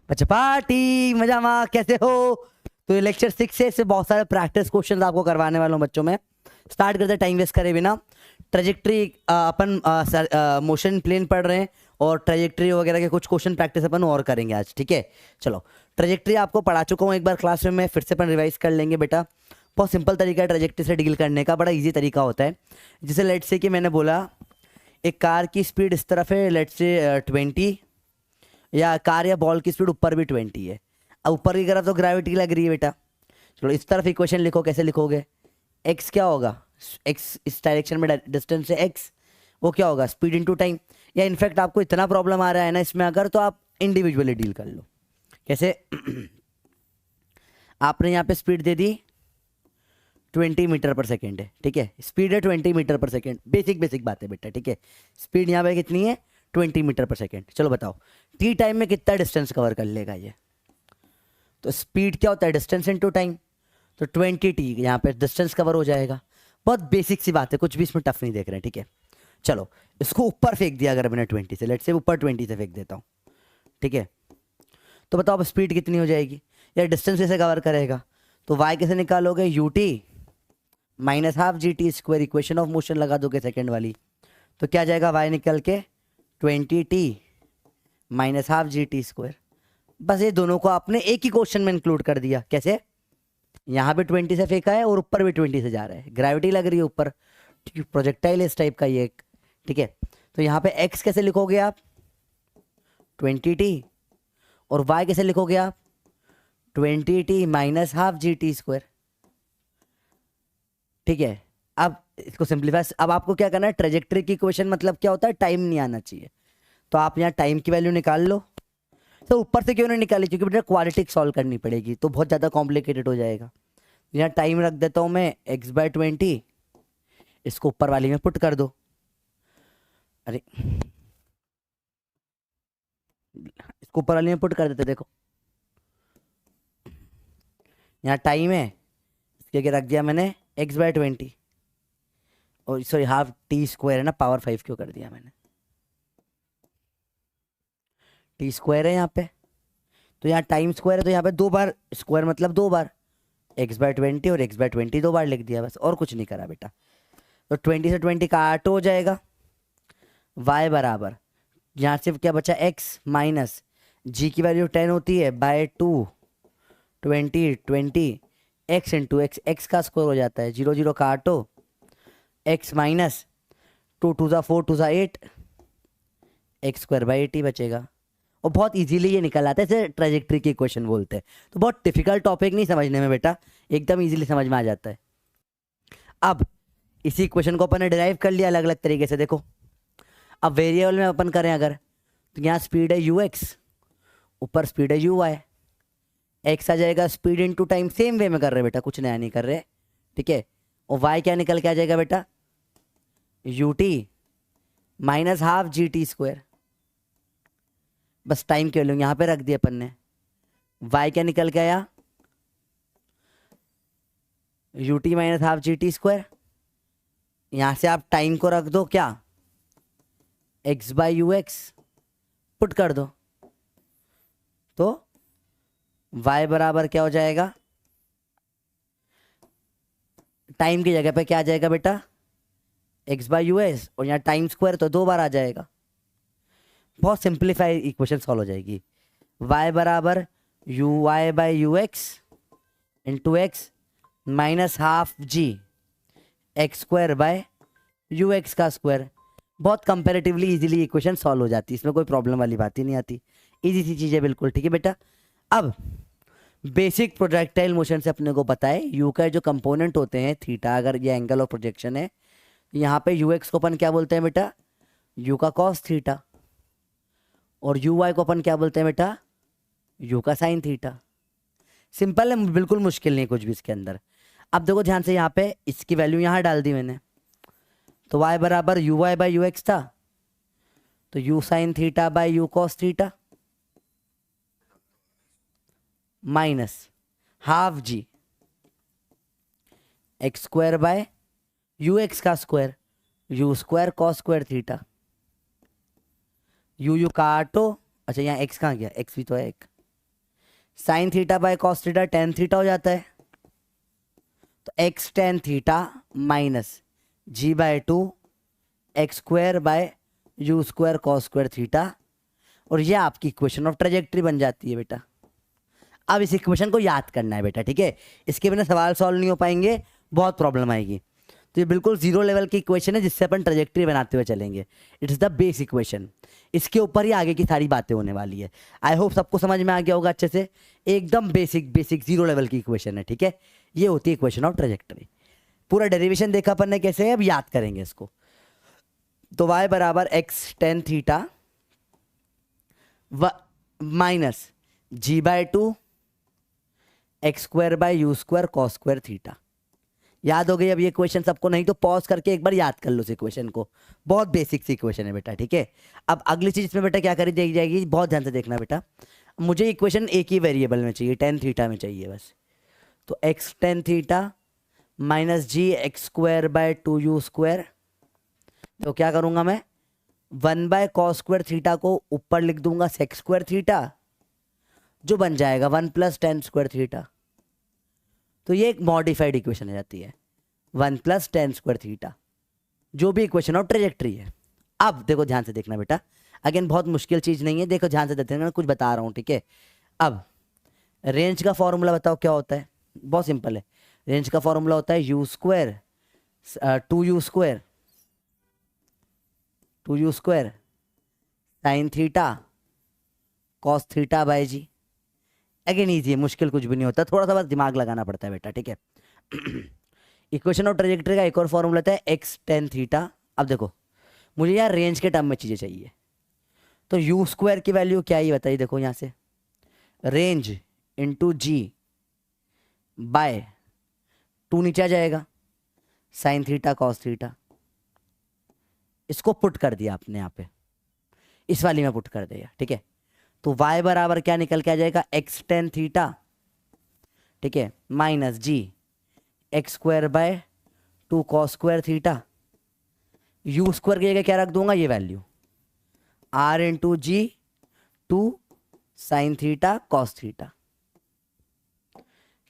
पचपाटी मजामा कैसे हो। तो ये लेक्चर 6 से बहुत सारे प्रैक्टिस क्वेश्चंस आपको करवाने वाला हूँ बच्चों में। स्टार्ट करते टाइम वेस्ट करे बिना। ट्रेजेक्ट्री अपन मोशन प्लेन पढ़ रहे हैं और ट्रेजेक्ट्री वगैरह के कुछ क्वेश्चन प्रैक्टिस अपन और करेंगे आज, ठीक है। चलो, ट्रेजेक्ट्री आपको पढ़ा चुका हूँ एक बार क्लास में, फिर से अपन रिवाइज कर लेंगे बेटा। बहुत सिंपल तरीका है ट्रेजेक्ट्री से डील करने का, बड़ा ईजी तरीका होता है। जैसे लेट से कि मैंने बोला एक कार की स्पीड इस तरफ है, लेट से 20, या कार या बॉल की स्पीड ऊपर भी 20 है। अब ऊपर की तरफ तो ग्रेविटी लग रही है बेटा। चलो इस तरफ इक्वेशन लिखो, कैसे लिखोगे? एक्स क्या होगा? एक्स इस डायरेक्शन में डिस्टेंस है एक्स, वो क्या होगा? Speed into time. या इनफैक्ट आपको इतना प्रॉब्लम आ रहा है ना इसमें अगर, तो आप इंडिविजुअली डील कर लो। कैसे? आपने यहाँ पे स्पीड दे दी 20 मीटर पर सेकेंड है, ठीक है। स्पीड है 20 मीटर पर सेकेंड, बेसिक बात है बेटा, ठीक है। स्पीड यहाँ पे कितनी है? 20 मीटर पर सेकेंड। चलो बताओ टी टाइम में कितना डिस्टेंस कवर कर लेगा ये? तो स्पीड क्या होता है? Distance into time. तो 20t यहाँ पे डिस्टेंस कवर हो जाएगा। बहुत बेसिक सी बात है, कुछ भी इसमें टफ नहीं देख रहे हैं, ठीक है। चलो इसको ऊपर फेंक दिया अगर मैंने 20 से, लेट से ऊपर 20 से फेंक देता हूँ, ठीक है। तो बताओ अब स्पीड कितनी हो जाएगी या डिस्टेंस कैसे कवर करेगा? तो y कैसे निकालोगे? ut minus half gt square, equation of motion लगा दोगे सेकेंड वाली। तो क्या जाएगा y निकल के? 20t minus half gt square. बस ये दोनों को आपने एक ही क्वेश्चन में इंक्लूड कर दिया। कैसे? यहाँ पे 20 से फेंका है और ऊपर भी 20 से जा रहा है, ग्रेविटी लग रही है ऊपर, प्रोजेक्टाइल इस टाइप का ये एक, ठीक है। तो यहाँ पे x कैसे लिखोगे आप? 20t। और y कैसे लिखोगे आप? 20t minus half gt square, ठीक है। अब इसको सिंप्लीफाई, अब आपको क्या करना है? ट्रेजेक्ट्री की इक्वेशन मतलब क्या होता है? टाइम नहीं आना चाहिए। तो आप यहाँ टाइम की वैल्यू निकाल लो। तो ऊपर से क्यों नहीं निकाली? क्योंकि बेटा क्वाड्रेटिक सॉल्व करनी पड़ेगी, तो बहुत ज़्यादा कॉम्प्लिकेटेड हो जाएगा। यहाँ टाइम रख देता हूँ मैं x/20, इसको ऊपर वाली में पुट कर दो। अरे इसको ऊपर वाली में पुट कर देते, देखो यहाँ टाइम है, इसके आगे रख दिया मैंने x/20, और सॉरी हाफ टी स्क्वायर है ना, पावर 5 क्यों कर दिया मैंने? टी स्क्वायर है यहाँ पे, तो यहाँ टाइम स्क्वायर है, तो यहाँ पे 2 बार स्क्वायर मतलब 2 बार x/20, और x/20 2 बार लिख दिया बस, और कुछ नहीं करा बेटा। तो 20 से 20 का 8 हो जाएगा। y बराबर यहाँ सिर्फ क्या बचा? x माइनस g की वैल्यू 10 होती है by 2, 20 x into x, x का स्क्वायर हो जाता है, 0 0 काटो, x minus 2 2 4 2 8, x square by 80 बचेगा। और बहुत इजीली ये निकल आता है, इसे ट्रेजेक्ट्री की क्वेश्चन बोलते हैं। तो बहुत डिफिकल्ट टॉपिक नहीं समझने में बेटा, एकदम इजीली समझ में आ जाता है। अब इसी क्वेश्चन को अपन ने डिराइव कर लिया अलग अलग तरीके से। देखो अब वेरिएबल में अपन करें अगर, तो यहाँ स्पीड है ux, ऊपर स्पीड है uy, x आ जाएगा speed into time, same way में कर रहे बेटा, कुछ नया नहीं कर रहे, ठीक है। और y क्या निकल के आ जाएगा बेटा? ut minus half gt square. बस टाइम के वैल्यू यहाँ पे रख दिया अपन ने। y क्या निकल के आया? ut minus half gt square. यहाँ से आप टाइम को रख दो क्या? x/ux पुट कर दो, तो y बराबर क्या हो जाएगा? टाइम की जगह पे क्या आ जाएगा बेटा? x/us, और यहाँ टाइम स्क्वायर तो 2 बार आ जाएगा। बहुत सिंप्लीफाई इक्वेशन सॉल्व हो जाएगी। y बराबर uy/ux into x minus half g x square bye ux का स्क्वायर। बहुत कंपैरेटिवली इजीली इक्वेशन सॉल्व हो जाती है, इसमें कोई प्रॉब्लम वाली बात ही नहीं आती, इजी सी चीज़ है बिल्कुल, ठीक है बेटा। अब बेसिक प्रोजेक्टाइल मोशन से अपने को पता है u का जो कंपोनेंट होते हैं थीटा, अगर ये एंगल ऑफ प्रोजेक्शन है, यहाँ पे ux को अपन क्या बोलते हैं बेटा? u का कॉस थीटा, और uy को अपन क्या बोलते हैं बेटा? u का साइन थीटा। सिंपल है, बिल्कुल मुश्किल नहीं कुछ भी इसके अंदर। अब देखो ध्यान से, यहाँ पे इसकी वैल्यू यहाँ डाल दी मैंने, तो y बराबर uy/ux था, तो u sign theta bye u cos theta minus half g x square bye ux का square, u square cos square theta. u काटो, अच्छा यहाँ x कहाँ गया? x भी तो है एक, sine theta by cos theta tan theta हो जाता है, तो x tan theta minus g by two x square by u square cos square theta, और ये आपकी इक्वेशन ऑफ ट्रेजेक्ट्री बन जाती है बेटा। अब इस इक्वेशन को याद करना है बेटा, ठीक है, इसके बिना सवाल सॉल्व नहीं हो पाएंगे, बहुत प्रॉब्लम आएगी। तो ये बिल्कुल जीरो लेवल की इक्वेशन है जिससे अपन ट्रेजेक्ट्री बनाते हुए चलेंगे। It is the base equation, इसके ऊपर ही आगे की सारी बातें होने वाली है। आई होप सबको समझ में आ गया होगा अच्छे से। एकदम बेसिक बेसिक जीरो लेवल की इक्वेशन है, ठीक है। ये होती है इक्वेशन ऑफ ट्रेजेक्ट्री। पूरा डेरिवेशन देखा अपन ने कैसे है, अब याद करेंगे इसको। तो y बराबर x tan theta minus g by two x square by u square cos square theta. याद हो गई अब ये इक्वेशन सबको? नहीं तो पॉज करके एक बार याद कर लो इस इक्वेशन को, बहुत बेसिक सी इक्वेशन है बेटा, ठीक है। अब अगली चीज इसमें बेटा क्या करी दी जाएगी, बहुत ध्यान से देखना बेटा। मुझे इक्वेशन एक ही वेरिएबल में चाहिए, टेन थीटा में चाहिए बस। तो x tan theta minus g x square by two u square, तो क्या करूंगा मैं, one by cos square theta को ऊपर लिख दूंगा सेक स्क्वायर थीटा, जो बन जाएगा one plus tan square theta. तो ये एक मॉडिफाइड इक्वेशन आ जाती है, one plus tan square theta, जो भी इक्वेशन ऑफ ट्रेजेक्ट्री है। अब देखो ध्यान से देखना बेटा, अगेन बहुत मुश्किल चीज़ नहीं है, देखो ध्यान से देखना, कुछ बता रहा हूँ, ठीक है। अब रेंज का फॉर्मूला बताओ क्या होता है, बहुत सिंपल है। रेंज का फॉर्मूला होता है you square two u square sine theta cos theta by g. Again easy है, मुश्किल कुछ भी नहीं होता, थोड़ा सा बस दिमाग लगाना पड़ता है बेटा, ठीक है। इक्वेशन ऑफ ट्रेजेक्ट्री का एक और फॉर्मूला होता है एक्स टेन थीटा। अब देखो मुझे यार रेंज के टर्म में चीज़ें चाहिए, तो यू स्क्वायर की वैल्यू क्या ही बताइए, देखो यहाँ से range into g by two नीचे आ जाएगा साइन थीटा कॉस थीटा। इसको पुट कर दिया आपने यहाँ पे, इस वाली में पुट कर दिया, ठीक है। तो y बराबर क्या निकल के आ जाएगा, एक्स टेन थीटा, ठीक है, minus g x square by two cos square theta. U square की जगह क्या रख दूंगा, ये value r into g two sine theta cos theta.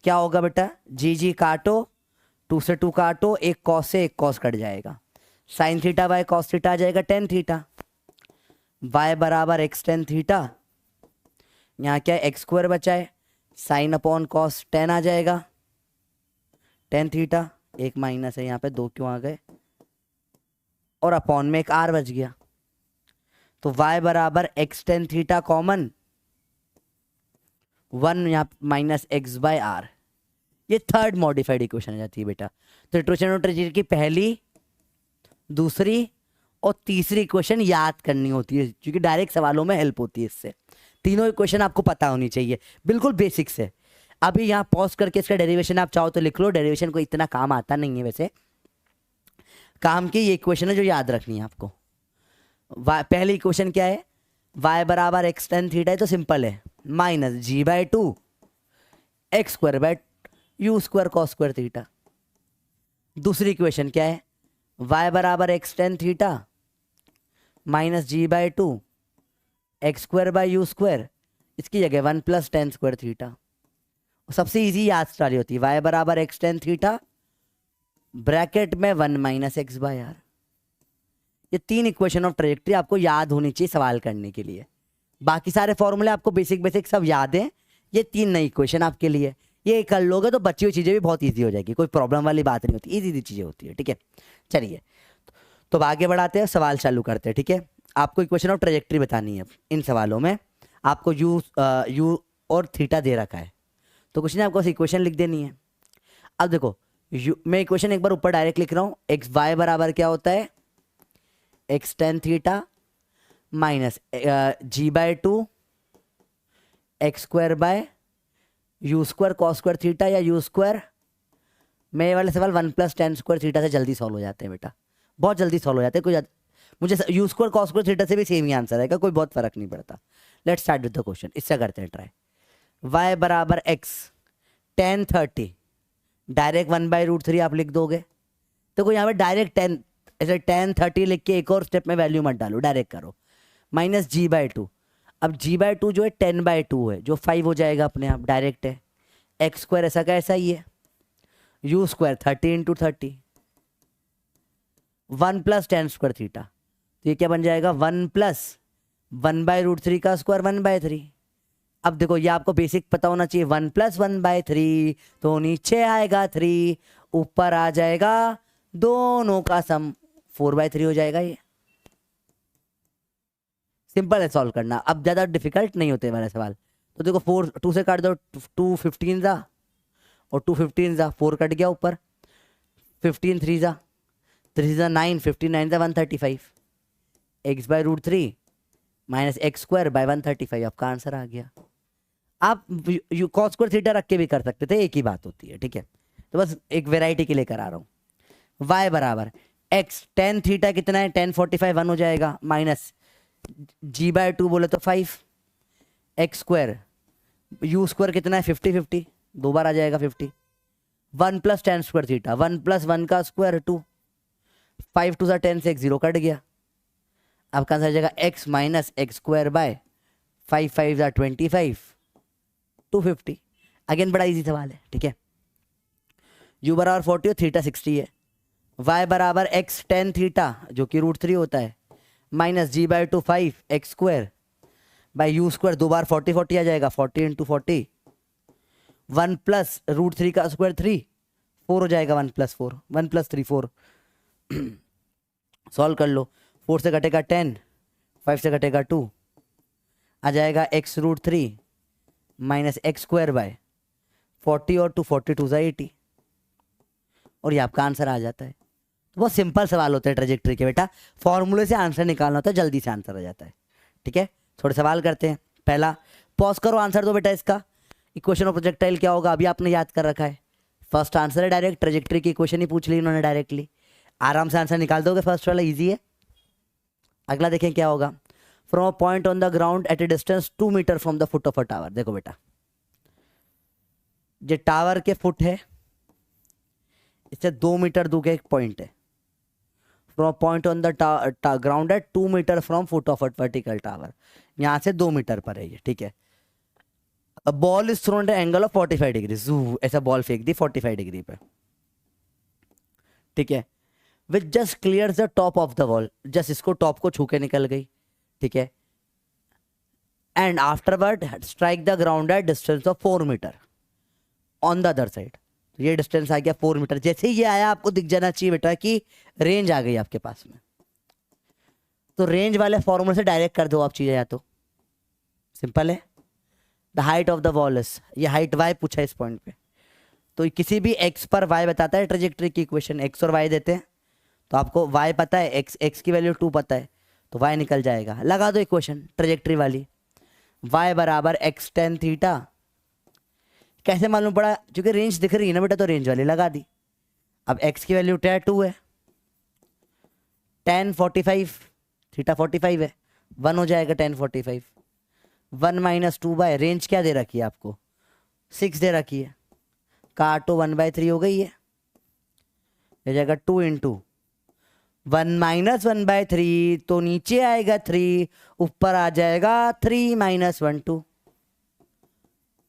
क्या होगा बेटा, जी काटो, टू से टू काटो, एक कॉस से एक कॉस कट जाएगा, sine theta by cos theta आ जाएगा टेन थीटा। y बराबर एक्स टेन थीटा, यहाँ क्या है एक्स स्क्वायर बचा है, साइन अपॉन कॉस टेन आ जाएगा टेन थीटा, एक माइनस है यहाँ पे, दो क्यों आ गए, और अपॉन में एक r बच गया। तो y बराबर x tan theta common, one यहाँ माइनस एक्स बाय आर। ये थर्ड मॉडिफाइड इक्वेशन आ जाती है बेटा। तो इक्वेशन ऑफ ट्रेजेक्ट्री की पहली, दूसरी और तीसरी इक्वेशन याद करनी होती है, क्योंकि डायरेक्ट सवालों में हेल्प होती है इससे। तीनों इक्वेशन आपको पता होनी चाहिए, बिल्कुल बेसिक से। अभी यहाँ पॉज करके इसका डेरिवेशन आप चाहो तो लिख लो, डेरिवेशन को इतना काम आता नहीं है वैसे, काम की ये इक्वेशन है जो याद रखनी है आपको। पहली इक्वेशन क्या है, y बराबर एक्स टेन थीटा है, तो सिंपल है, minus g by two x square by u square cos square theta. दूसरी इक्वेशन क्या है, y बराबर x tan theta minus g by two x square by u square, इसकी जगह one plus tan square theta. सबसे easy याद start होती है, y बराबर एक्स टेन थीटा ब्रैकेट में one minus x by R. ये तीन इक्वेशन ऑफ ट्रेजेक्ट्री आपको याद होनी चाहिए सवाल करने के लिए। बाकी सारे फॉर्मूले आपको बेसिक बेसिक सब याद है, ये तीन नई इक्वेशन आपके लिए, ये कर लोगे तो बची हुई चीज़ें भी बहुत ईजी हो जाएगी, कोई प्रॉब्लम वाली बात नहीं होती, ईजी चीज़ें होती है, ठीक है। चलिए तो आगे बढ़ाते हैं, सवाल चालू करते हैं, ठीक है। आपको इक्वेशन ऑफ ट्रेजेक्ट्री बतानी है। इन सवालों में आपको यू और थीटा दे रखा है, तो कुछ नहीं, आपको इक्वेशन लिख देनी है। अब देखो मैं इक्वेशन एक बार ऊपर डायरेक्ट लिख रहा हूँ, एक्स वाई बराबर क्या होता है, x tan theta minus g by two x square by u square cos square theta, या यू स्क्वायर में ये वाले सवाल one plus tan square theta से जल्दी सॉल्व हो जाते हैं बेटा, बहुत जल्दी सॉल्व हो जाते हैं। कोई मुझे you square cos square theta से भी सेम ही आंसर आएगा, कोई बहुत फर्क नहीं पड़ता। Let's start with the question, इससे करते हैं ट्राई। y बराबर x tan thirty, direct one by root three आप लिख दोगे, तो कोई यहाँ पे डायरेक्ट टेन, ऐसे टेन थर्टी लिख के एक और स्टेप में वैल्यू मत डालो, डायरेक्ट करो, माइनस जी बाय टू। अब g/2 जो है 10/2 है, जो 5 हो जाएगा अपने आप, डायरेक्ट है। एक्स स्क्वायर ऐसा का ऐसा ही है, you square 30 into 30, 1 plus tan square theta, तो ये क्या बन जाएगा 1 प्लस 1/√3 का स्क्वायर 1/3। अब देखो ये आपको बेसिक पता होना चाहिए, 1 प्लस 1/3 तो नीचे आएगा 3, ऊपर आ जाएगा दोनों का सम 4/3 हो जाएगा। ये सिंपल है सॉल्व करना, अब ज़्यादा डिफिकल्ट नहीं होते हमारे सवाल। तो देखो 4 2 से काट दो, 2 15 जा और 2 15 जा, 4 कट गया ऊपर, 15 3 जा 9, 15 9 जा 135, x/√3 minus x square bye 135, आपका आंसर आ गया। आप cos स्क्वायर थीटा रख के भी कर सकते थे, एक ही बात होती है, ठीक है। तो बस एक वेराइटी के लिए करा रहा हूँ। y बराबर x tan थीटा कितना है, tan 45 1 हो जाएगा, माइनस g/2 बोले तो 5, एक्स स्क्वायर, यू स्क्वायर कितना है 50 50, 2 बार आ जाएगा 50, 1 plus tan square theta, 1 plus 1 का स्क्वायर 2, 5 2 10 से 0 कट गया। आपका आंसर आ जाएगा x minus x square bye 5 5 25, 250। Again बड़ा इजी सवाल है, ठीक है। u बराबर 40 और थीटा 60 है, y बराबर x tan थीटा जो कि √3 होता है, minus g/2 5 x square by you square, 2 बार 40 40 आ जाएगा, 40 इंटू 40, 1 प्लस √3 का स्क्वायर 3, 4 हो जाएगा, 1 प्लस 4, 1 प्लस 3 4। सॉल्व कर लो, 4 से कटेगा 10, 5 से कटेगा 2, आ जाएगा x√3 minus x square bye 40 और 2 42 जा 80, और ये आपका आंसर आ जाता है। तो बहुत सिंपल सवाल होते हैं ट्रेजेक्ट्री के बेटा, फॉर्मूले से आंसर निकालना होता है, जल्दी से आंसर आ जाता है, ठीक है। थोड़े सवाल करते हैं। पहला, पॉज करो आंसर दो बेटा, इसका इक्वेशन ऑफ प्रोजेक्टाइल क्या होगा अभी आपने याद कर रखा है। फर्स्ट आंसर है डायरेक्ट, ट्रेजेक्ट्री की इक्वेशन ही पूछ ली इन्होंने डायरेक्टली, आराम से आंसर निकाल दोगे, फर्स्ट वाला इजी है। अगला देखें क्या होगा, from a point on the ground at a distance 2 metre from the foot of a tower. देखो बेटा, ये टावर के फुट है, इससे 2 मीटर दूर एक पॉइंट है, from point on the ground at 2 metre from foot of a vertical tower, यहाँ से 2 मीटर पर है ये, ठीक है। Ball is thrown at angle of 45 degree, ऐसा बॉल फेंक दी 45 डिग्री पे, ठीक है। Which just clear the top of the wall, जस्ट इसको टॉप को छू के निकल गई, ठीक है। And afterward strike the ground at distance of 4 metre on the other side, तो ये डिस्टेंस आ गया 4 मीटर। जैसे ही ये आया आपको दिख जाना चाहिए बेटा कि रेंज आ गई आपके पास में, तो रेंज वाले फॉर्मूले से डायरेक्ट कर दो आप चीजें, या तो सिंपल है। The height of the wall is, ये हाइट y पूछा है इस पॉइंट पे, तो किसी भी x पर y बताता है ट्रेजेक्ट्री की इक्वेशन, x और y देते हैं, तो आपको y पता है, x की वैल्यू 2 पता है, तो y निकल जाएगा। लगा दो इक्वेशन ट्रेजेक्ट्री वाली, y बराबर x tan थीटा, कैसे मालूम पड़ा, क्योंकि रेंज दिख रही है ना बेटा, तो रेंज वाली लगा दी। अब x की वैल्यू 2 है, tan 45, थीटा 45 है, 1 हो जाएगा tan 45, 1 माइनस 2 बाय रेंज क्या दे रखी है आपको, 6 दे रखी है, काटो 1/3 हो गई है, हो जाएगा 2 इंटू 1 माइनस 1/3, तो नीचे आएगा 3, ऊपर आ जाएगा 3 माइनस 1 2,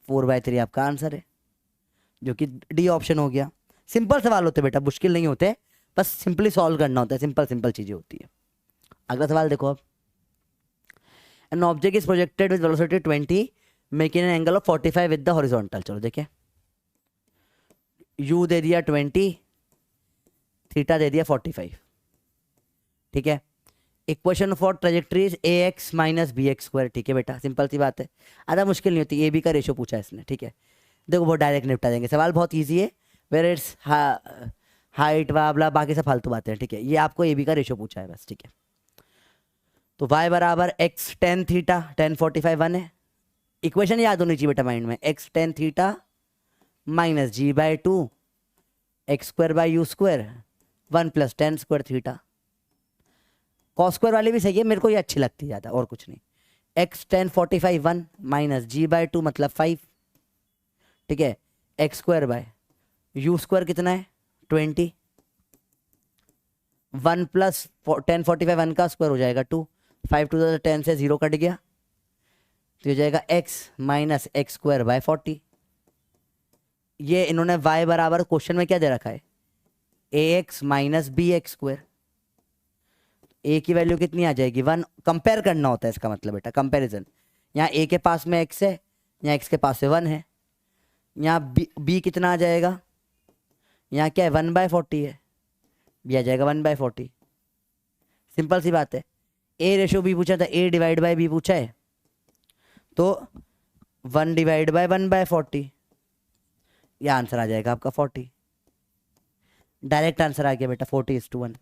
4/3 आपका आंसर है, जो कि डी ऑप्शन हो गया। सिंपल सवाल होते बेटा, मुश्किल नहीं होते, बस सिंपली सॉल्व करना होता है, सिंपल सिंपल चीजें होती है। अगला सवाल देखो, अब an object is projected with velocity 20 making an angle of 45 with the horizontal. चलो देखिए, यू दे दिया 20, थीटा दे दिया 45, ठीक है। Equation for trajectories a x minus b x square, ठीक है बेटा, सिंपल सी बात है, आधा मुश्किल नहीं होती। ए बी का रेशो पूछा है इसने, ठीक है। देखो वो डायरेक्ट निपटा देंगे, सवाल बहुत ईजी है, वेर इट्स हाइट वाबला बाकी सब फालतू बातें हैं, ठीक है। ये आपको ए बी का रेशो पूछा है बस, ठीक है। तो y बराबर x tan थीटा, tan 45 1 है, इक्वेशन याद होनी चाहिए बेटा माइंड में, x tan theta minus g/2 x square by you square 1 plus tan square theta. Cos square वाली भी सही है, मेरे को ये अच्छी लगती है ज़्यादा, और कुछ नहीं। x tan 45 1 माइनस g/2 मतलब 5, ठीक है, x square by u square कितना है 20, 1 प्लस tan 45 1 का स्क्वायर हो जाएगा 2, 5 2 10 से 0 कट गया, तो ये जाएगा x minus x square bye 40। ये इन्होंने y बराबर क्वेश्चन में क्या दे रखा है, ax minus b x square. a की वैल्यू कितनी आ जाएगी 1। कंपेयर करना होता है इसका मतलब बेटा, कंपैरिजन। यहाँ a के पास में x है, यहाँ x के पास में 1 है। यहाँ b कितना आ जाएगा, यहाँ क्या है 1/40 है, b आ जाएगा 1/40। सिंपल सी बात है। a रेशो b पूछा था, a डिवाइड बाय b पूछा है, तो 1 डिवाइड बाय 1/40, यह आंसर आ जाएगा आपका 40। डायरेक्ट आंसर आ गया बेटा 40:1।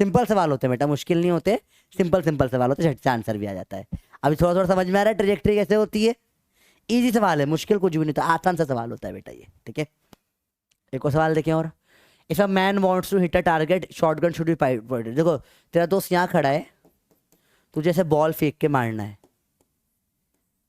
सिंपल सवाल होते हैं बेटा, मुश्किल नहीं होते, सिंपल सिंपल सवाल होते हैं, झट से आंसर भी आ जाता है। अभी थोड़ा थोड़ा समझ में आ रहा है ट्रेजेक्टरी कैसे होती है। इजी सवाल है, मुश्किल कुछ भी नहीं होता, आसान सा सवाल होता है बेटा ये, ठीक है। एक और सवाल देखें। और if a man wants to hit a target shotgun should be fired. देखो तेरा दोस्त यहाँ खड़ा है, तुझे ऐसे बॉल फेंक के मारना है,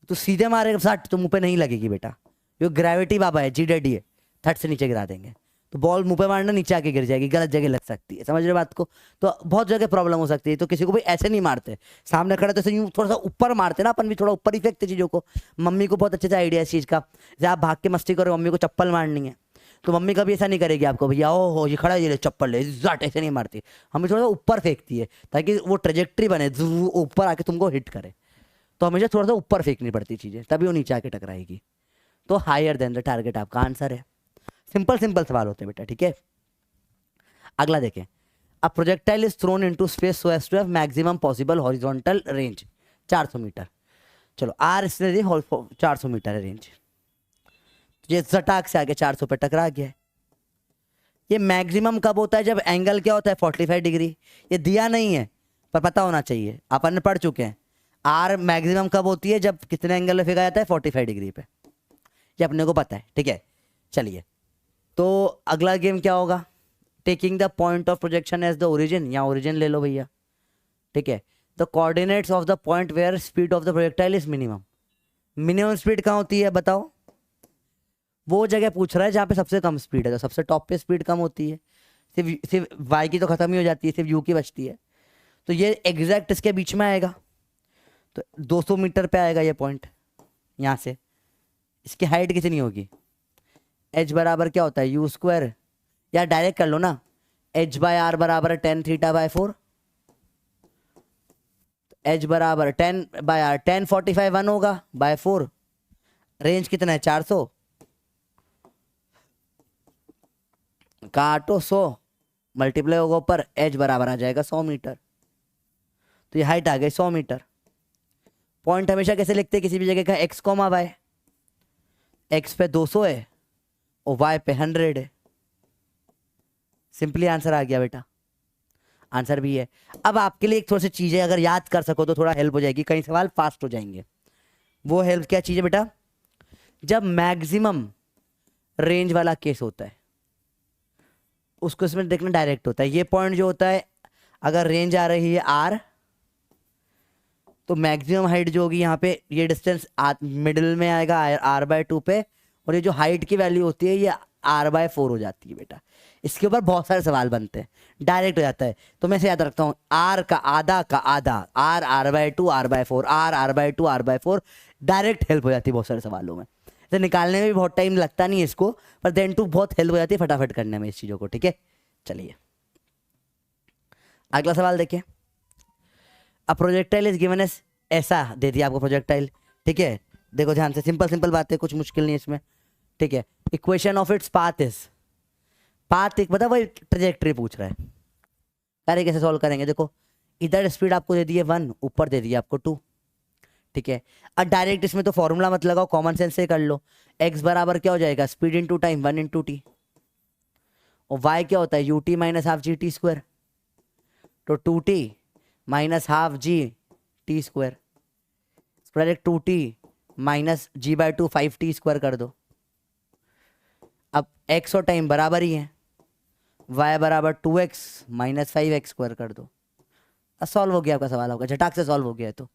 तो सीधे मारेगा सट तो मुंह पे नहीं लगेगी बेटा, ये ग्रेविटी बाबा है, जी डैडी है, थट से नीचे गिरा देंगे। तो बॉल मुंह पे मारना, नीचे आके गिर जाएगी, गलत जगह लग सकती है, समझ रहे बात को। तो बहुत जगह प्रॉब्लम हो सकती है। तो किसी को भी ऐसे नहीं मारते, सामने खड़े तो यूं थोड़ा सा ऊपर मारते ना, अपन भी थोड़ा ऊपर ही फेंकते चीज़ों को। मम्मी को बहुत अच्छे से आइडिया इस चीज़ का, जब आप भाग के मस्ती करो, मम्मी को चप्पल मारनी है, तो मम्मी कभी ऐसा नहीं करेगी आपको, भैया ओ हो ये खड़ा है, ये ले चप्पल ले, जट ऐसे नहीं मारती, हमें थोड़ा सा ऊपर फेंकती है ताकि वो ट्रेजेक्ट्री बने, ऊपर आके तुमको हिट करे। तो हमेशा थोड़ा सा ऊपर फेंकनी पड़ती चीज़ें, तभी वो नीचे आके टकराएगी। तो हायर देन द टारगेट आपका आंसर है। सिंपल सिंपल सवाल होते हैं बेटा, ठीक है। अगला देखें। A projectile is thrown into space so as to have maximum possible horizontal range 400 metre. चलो आर इसने दी 400 मीटर है रेंज, ये झटाक से आगे 400 पे टकरा गया है। ये मैक्सिमम कब होता है, जब एंगल क्या होता है 45 डिग्री। ये दिया नहीं है पर पता होना चाहिए, अपन ने पढ़ चुके हैं। आर मैक्सिमम कब होती है, जब कितने एंगल में फेंका जाता है 45 डिग्री पे, ये अपने को पता है, ठीक है। चलिए तो अगला गेम क्या होगा, taking the point of projection as the origin, या ओरिजिन ले लो भैया, ठीक है। The coordinates of the point where speed of the projectile is minimum. Minimum speed कहाँ होती है बताओ, वो जगह पूछ रहा है जहाँ पे सबसे कम स्पीड है, तो सबसे टॉप पे स्पीड कम होती है, सिर्फ वाई की तो खत्म ही हो जाती है, सिर्फ यू की बचती है। तो ये एग्जैक्ट इसके बीच में आएगा, तो 200 मीटर पे आएगा ये पॉइंट यहाँ से। इसकी हाइट कितनी होगी, एच बराबर क्या होता है यू स्क्वायर, या डायरेक्ट कर लो ना, एच बाय आर बराबर 10 थीटा बाय 4, एच बराबर 10 बाय आर 10 45 1 होगा बाय 4, रेंज कितना है 400, काटो 100 मल्टीप्लाई होगा ऊपर, एच बराबर आ जाएगा 100 मीटर। तो ये हाइट आ गई 100 मीटर। पॉइंट हमेशा कैसे लिखते हैं किसी भी जगह का, एक्स कॉमा वाई, एक्स पे 200 है और वाई पे 100 है। सिंपली आंसर आ गया बेटा, आंसर भी है। अब आपके लिए एक थोड़ी सी चीजें अगर याद कर सको तो थोड़ा हेल्प हो जाएगी, कई सवाल फास्ट हो जाएंगे। वो हेल्प क्या चीज है बेटा, जब मैक्सिमम रेंज वाला केस होता है उसको इसमें देखना डायरेक्ट होता है। ये पॉइंट जो होता है, अगर रेंज आ रही है आर, तो मैक्सिमम हाइट जो होगी यहाँ पे, ये डिस्टेंस मिडिल में आएगा r/2 पे, और ये जो हाइट की वैल्यू होती है ये r/4 हो जाती है बेटा। इसके ऊपर बहुत सारे सवाल बनते हैं, डायरेक्ट हो जाता है। तो मैं से याद रखता हूँ, r का आधा r r/2 r/4 r r/2 r/4, direct help हो जाती है बहुत सारे सवालों में। तो निकालने में भी बहुत टाइम लगता नहीं है इसको, पर देन टू बहुत हेल्प हो जाती है फटाफट करने में इस चीज़ों को, ठीक है। चलिए अगला सवाल देखिए। A projectile is given as, ऐसा दे दिया आपको प्रोजेक्टाइल, ठीक है। देखो ध्यान से, सिंपल सिंपल बात है, कुछ मुश्किल नहीं है इसमें, ठीक है। Equation of its path is, path एक बता, वही ट्रेजेक्ट्री पूछ रहा है, अरे कैसे सॉल्व करेंगे। देखो इधर स्पीड आपको दे दी है 1, ऊपर दे दिया आपको 2, ठीक है। अब डायरेक्ट इसमें तो फॉर्मूला मत लगाओ, कॉमन सेंस से कर लो। एक्स बराबर क्या हो जाएगा, speed into time 1 into T, और वाई क्या होता है U T minus half G T square, तो 2t minus half G T square, direct 2t minus g/2 5t square कर दो। अब x और टाइम बराबर ही है, y बराबर 2x माइनस 5x स्क्वायर कर दो। अब सॉल्व हो गया आपका सवाल, होगा झटाक से सॉल्व हो गया है। तो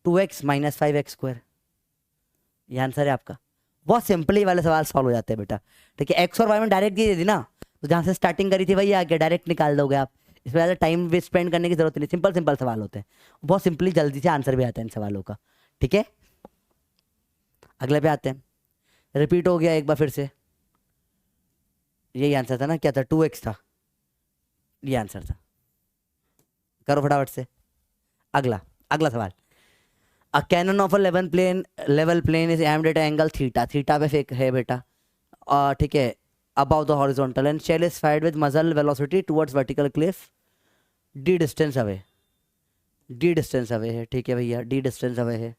2x माइनस 5x स्क्वायर, ये आंसर है आपका। बहुत सिंपली वाले सवाल सॉल्व हो जाते हैं बेटा, ठीक है। x और y में डायरेक्ट दे दी ना, तो जहाँ से स्टार्टिंग करी थी वही आगे डायरेक्ट निकाल दोगे आप, इसमें ज़्यादा टाइम वेस्ट स्पेंड करने की जरूरत नहीं, सिंपल सिंपल सवाल होते हैं, बहुत सिंपली जल्दी से आंसर भी आता है इन सवालों का, ठीक है। अगले पे आते हैं, रिपीट हो गया एक बार फिर से, यही आंसर था ना, क्या था, 2x था, ये आंसर था। करो फटाफट से अगला, अगला सवाल। A cannon of a level plane is aimed at angle theta, theta पे फेक है बेटा, ठीक है, about the horizontal and shell is fired with muzzle velocity towards vertical cliff, D distance away, D distance away है, ठीक है भैया, डी डिस्टेंस अवे है,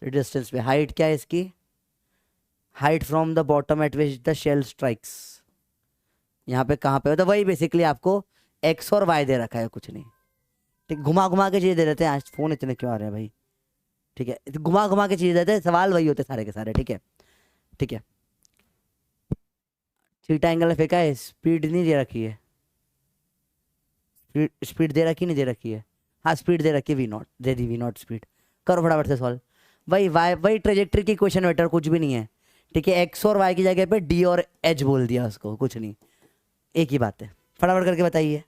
डिस्टेंस पे हाइट क्या है इसकी, height from the bottom at which the shell strikes, यहाँ पे कहाँ पे, तो वही बेसिकली आपको एक्स और वाई दे रखा है, कुछ नहीं, ठीक, घुमा घुमा के चीज़ दे देते हैं, आज फोन इतने क्यों आ रहे हैं भाई, ठीक है, घुमा घुमा के चीज़ देते हैं, सवाल वही होते सारे के सारे, ठीक है, ठीक है। थीटा एंगल फेंका है, स्पीड नहीं दे रखी है, स्पीड दे रखी नहीं दे रखी है, हाँ स्पीड दे रखी है, वी नॉट दे दी, वी नॉट स्पीड, करो फटाफट से सॉल्व, वही वाई, वही ट्रेजेक्ट्री की क्वेश्चन बेटर, कुछ भी नहीं है, ठीक है, एक्स और वाई की जगह पे डी और एच बोल दिया उसको, कुछ नहीं, एक ही बात है, फटाफट करके बताइए।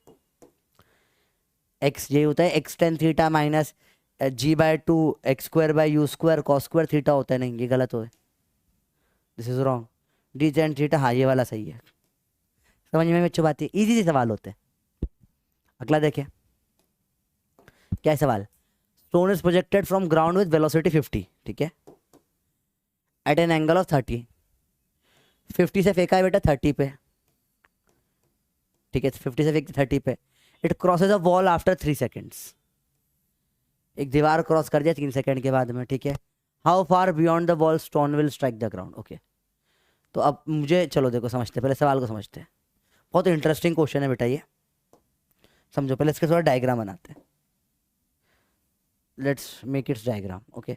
एक्स ये होता है x tan theta minus g/2 x square by you square cos square theta होता है, नहीं ये गलत हो, this is wrong, D tan theta, हाँ ये वाला सही है, समझ में अच्छी बात है, इजी सवाल होते हैं। अगला देखें, क्या है सवाल, stone is projected from ground with velocity 50, ठीक है, एट एन एंगल ऑफ 30, 50 से फेंका है बेटा 30 पे, ठीक है, 50 से फेंक 30 पे, it crosses a wall after 3 seconds, एक दीवार क्रॉस कर दिया 3 सेकंड के बाद में, ठीक है, how far beyond the wall stone will strike the ground, okay. तो अब मुझे चलो देखो समझते हैं, पहले सवाल को समझते हैं, बहुत इंटरेस्टिंग क्वेश्चन है बेटा ये, समझो, पहले इसके थोड़ा डायग्राम बनाते हैं, let's make it's diagram, okay,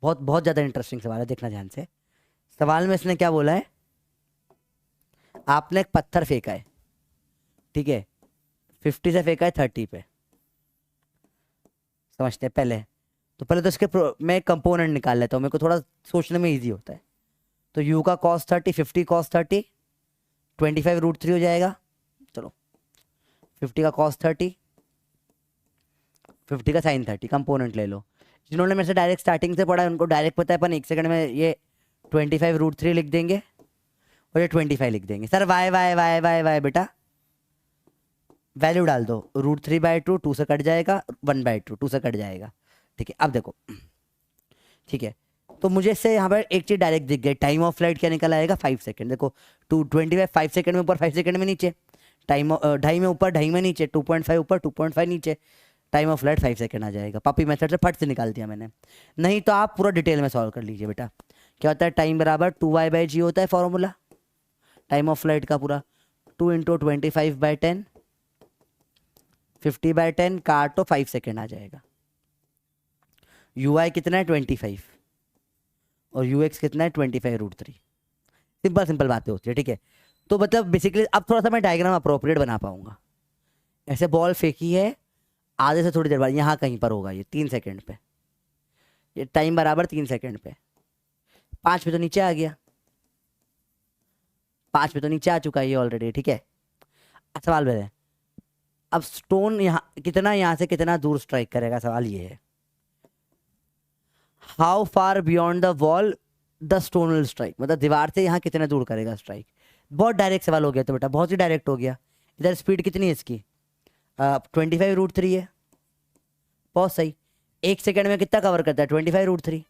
बहुत बहुत ज़्यादा इंटरेस्टिंग सवाल है, देखना ध्यान से। सवाल में इसने क्या बोला है, आपने एक पत्थर फेंका है, ठीक है, 50 से फेंका है 30 पे, समझते हैं पहले, तो पहले तो इसके मैं कंपोनेंट निकाल लेता हूँ, मेरे को थोड़ा सोचने में इजी होता है, तो u का cos 30, 50 cos 30, 25√3 हो जाएगा, चलो 50 का cos 30, 50 का sin 30, कंपोनेंट ले लो, जिन्होंने मेरे से डायरेक्ट स्टार्टिंग से पढ़ा है उनको डायरेक्ट पता है, अपन 1 सेकंड में ये 25√3 लिख देंगे और ये 25 लिख देंगे, sir Y Y Y Y Y बेटा वैल्यू डाल दो, √3/2 2 से कट जाएगा, 1/2 2 से कट जाएगा, ठीक है। अब देखो, ठीक है, तो मुझे इससे यहाँ पर एक चीज़ डायरेक्ट दिख गई, टाइम ऑफ फ्लाइट क्या निकल आएगा 5 सेकंड, देखो 25 5 सेकंड में ऊपर 5 सेकंड में नीचे, टाइम ढाई में ऊपर ढाई में नीचे, 2.5 ऊपर 2.5 नीचे, टाइम ऑफ फ्लाइट 5 सेकंड आ जाएगा, पपी मेथड से फट से निकाल दिया मैंने, नहीं तो आप पूरा डिटेल में सॉल्व कर लीजिए बेटा, क्या होता है, टाइम बराबर 2y/g होता है फॉर्मूला, टाइम ऑफ फ्लाइट का पूरा 2 × 25/10, 50/10 काटो 5 सेकेंड आ जाएगा, UI कितना है 25 और UX कितना है 25√3, सिंपल सिंपल बातें होती है, ठीक है। तो मतलब बेसिकली अब थोड़ा सा मैं डायग्राम अप्रोप्रिएट बना पाऊंगा, ऐसे बॉल फेंकी है, आधे से थोड़ी देर बाद यहाँ कहीं पर होगा ये 3 सेकेंड पे, ये टाइम बराबर 3 सेकेंड पे, 5 पे तो नीचे आ गया, 5 पे तो नीचे आ चुका है ये ऑलरेडी, ठीक है। सवाल मेरे, अब स्टोन यहाँ कितना, यहाँ से कितना दूर स्ट्राइक करेगा, सवाल ये है, how far beyond the wall the stone will strike, मतलब दीवार से यहाँ कितने दूर करेगा स्ट्राइक, बहुत डायरेक्ट सवाल हो गया तो बेटा, बहुत ही डायरेक्ट हो गया। इधर स्पीड कितनी है इसकी, 25√3 है, बहुत सही, 1 सेकेंड में कितना कवर करता है 25√3,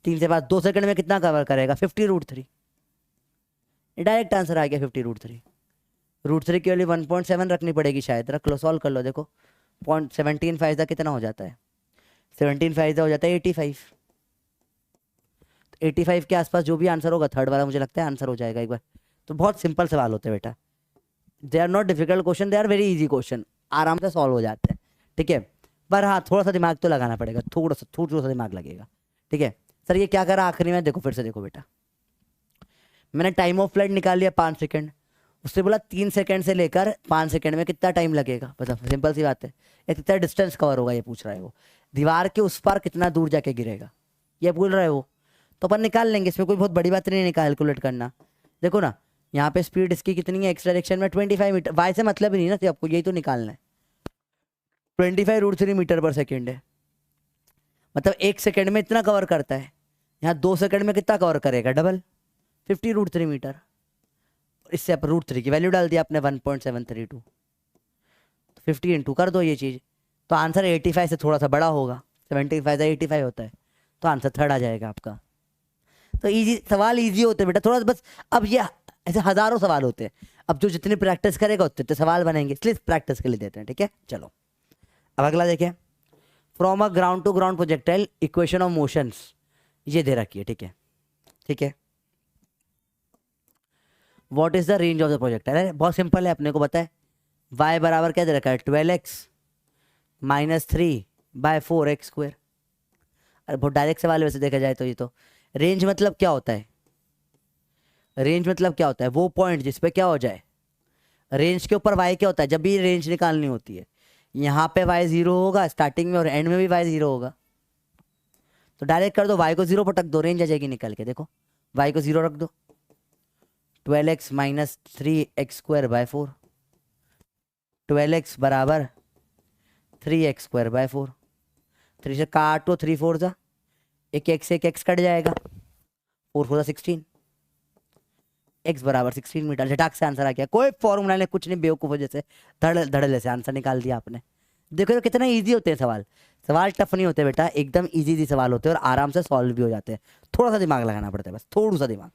3 से बाद 2 सेकेंड में कितना कवर करेगा 50√3, डायरेक्ट आंसर आ गया 50√3, √3 की वैल्यू 1.7 रखनी पड़ेगी शायद, रख लो, सॉल्व कर लो, देखो 0.17 फायदा कितना हो जाता है, 17 फायदा हो जाता है 85, तो 85 के आसपास जो भी आंसर होगा थर्ड वाला मुझे लगता है आंसर हो जाएगा एक बार, तो बहुत सिंपल सवाल होते हैं बेटा, they are not difficult question, they are very easy question, आराम से सॉल्व हो जाते हैं, ठीक है, पर हाँ थोड़ा सा दिमाग तो लगाना पड़ेगा, थोड़ा सा दिमाग लगेगा, ठीक है। सर ये क्या करा आखिरी में, देखो फिर से देखो बेटा, मैंने टाइम ऑफ फ्लाइट निकाल लिया 5 सेकेंड, उससे बोला 3 सेकंड से लेकर 5 सेकंड में कितना टाइम लगेगा, मतलब सिंपल सी बात है, या कितना डिस्टेंस कवर होगा ये पूछ रहा है वो, दीवार के उस पार कितना दूर जाके गिरेगा ये बोल रहा है वो, तो अपन निकाल लेंगे, इसमें कोई बहुत बड़ी बात नहीं है कैलकुलेट करना। देखो ना यहाँ पे स्पीड इसकी कितनी है, एक्स डायरेक्शन में 25 मीटर, वाई से मतलब ही नहीं ना, आपको यही तो निकालना है, 25√3 मीटर पर सेकेंड है, मतलब 1 सेकंड में इतना कवर करता है, यहाँ 2 सेकंड में कितना कवर करेगा, डबल, 50√3 मीटर। इससे आप √3 की वैल्यू डाल दिया आपने 1.732, 50 इंटू कर दो ये चीज़, तो आंसर 85 से थोड़ा सा बड़ा होगा, 75 से 85 होता है, तो आंसर 3rd आ जाएगा आपका। तो इजी सवाल, इजी होते हैं बेटा थोड़ा बस। अब ये ऐसे हज़ारों सवाल होते हैं, अब जो जितनी प्रैक्टिस करेगा उतने सवाल बनेंगे, इसलिए प्रैक्टिस के लिए देते हैं, ठीक है। चलो अब अगला देखिए, from a ground to ground projectile equation of motions, ये दे रखी है, ठीक है, ठीक है। What is the range of the projectile, बहुत सिंपल है, अपने को पता है y बराबर क्या दे रखा है, 12x - 3/4x²। अरे बहुत डायरेक्ट सवाल है वैसे देखा जाए तो। ये तो रेंज मतलब क्या होता है, रेंज मतलब क्या होता है, वो पॉइंट जिस पे क्या हो जाए, रेंज के ऊपर y क्या होता है, जब भी रेंज निकालनी होती है, यहाँ पे y 0 होगा स्टार्टिंग में और एंड में भी y 0 होगा, तो डायरेक्ट कर दो, y को 0 पटक दो, रेंज आ जाएगी निकल के। देखो y को 0 रख दो, 12x - 3x²/4, 12x बराबर 3x²/4, 3 से काटो, 3 4 जा, एक x कट जाएगा, 4 4 16, x बराबर 16 मीटर। झटाक से आंसर आ गया, कोई फॉर्मूला नहीं, कुछ नहीं, बेवकूफ़ जैसे धड़ल्ले से आंसर निकाल दिया आपने। देखो तो कितना इजी होते हैं सवाल, सवाल टफ नहीं होते बेटा, एकदम इजी सवाल होते हैं और आराम से सॉल्व भी हो जाते हैं। थोड़ा सा दिमाग लगाना पड़ता है बस, थोड़ा सा दिमाग,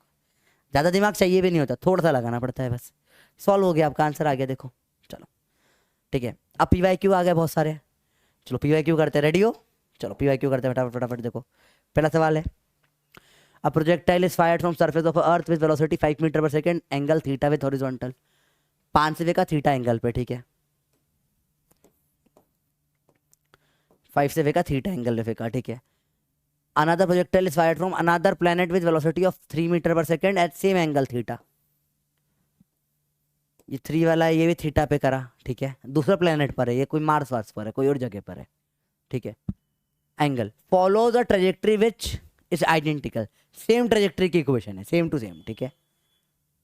ज़्यादा दिमाग चाहिए भी नहीं होता, थोड़ा सा लगाना पड़ता है बस, सॉल्व हो गया आपका, आंसर आ गया। देखो चलो ठीक है, अब PYQ आ गए बहुत सारे, चलो PYQ करते हैं, रेडी हो, चलो PYQ करते हैं फटाफट फटाफट। देखो पहला सवाल है, a projectile is fired from surface of earth with velocity 5 meter per second, angle theta with horizontal, 5 से फेंका थीटा एंगल पे, ठीक है, 5 से फेंका थीटा एंगल पे फेंका, ठीक है। Another projectile is fired from another planet with velocity of 3 meter per second at same angle theta, ये 3 वाला है, ये भी थीटा पे करा, ठीक है, दूसरे प्लेनेट पर है, ये कोई मार्स वार्स पर है, कोई और जगह पर है, ठीक है। Angle follow the trajectory which is identical, same trajectory की इक्वेशन है, सेम टू सेम, ठीक है,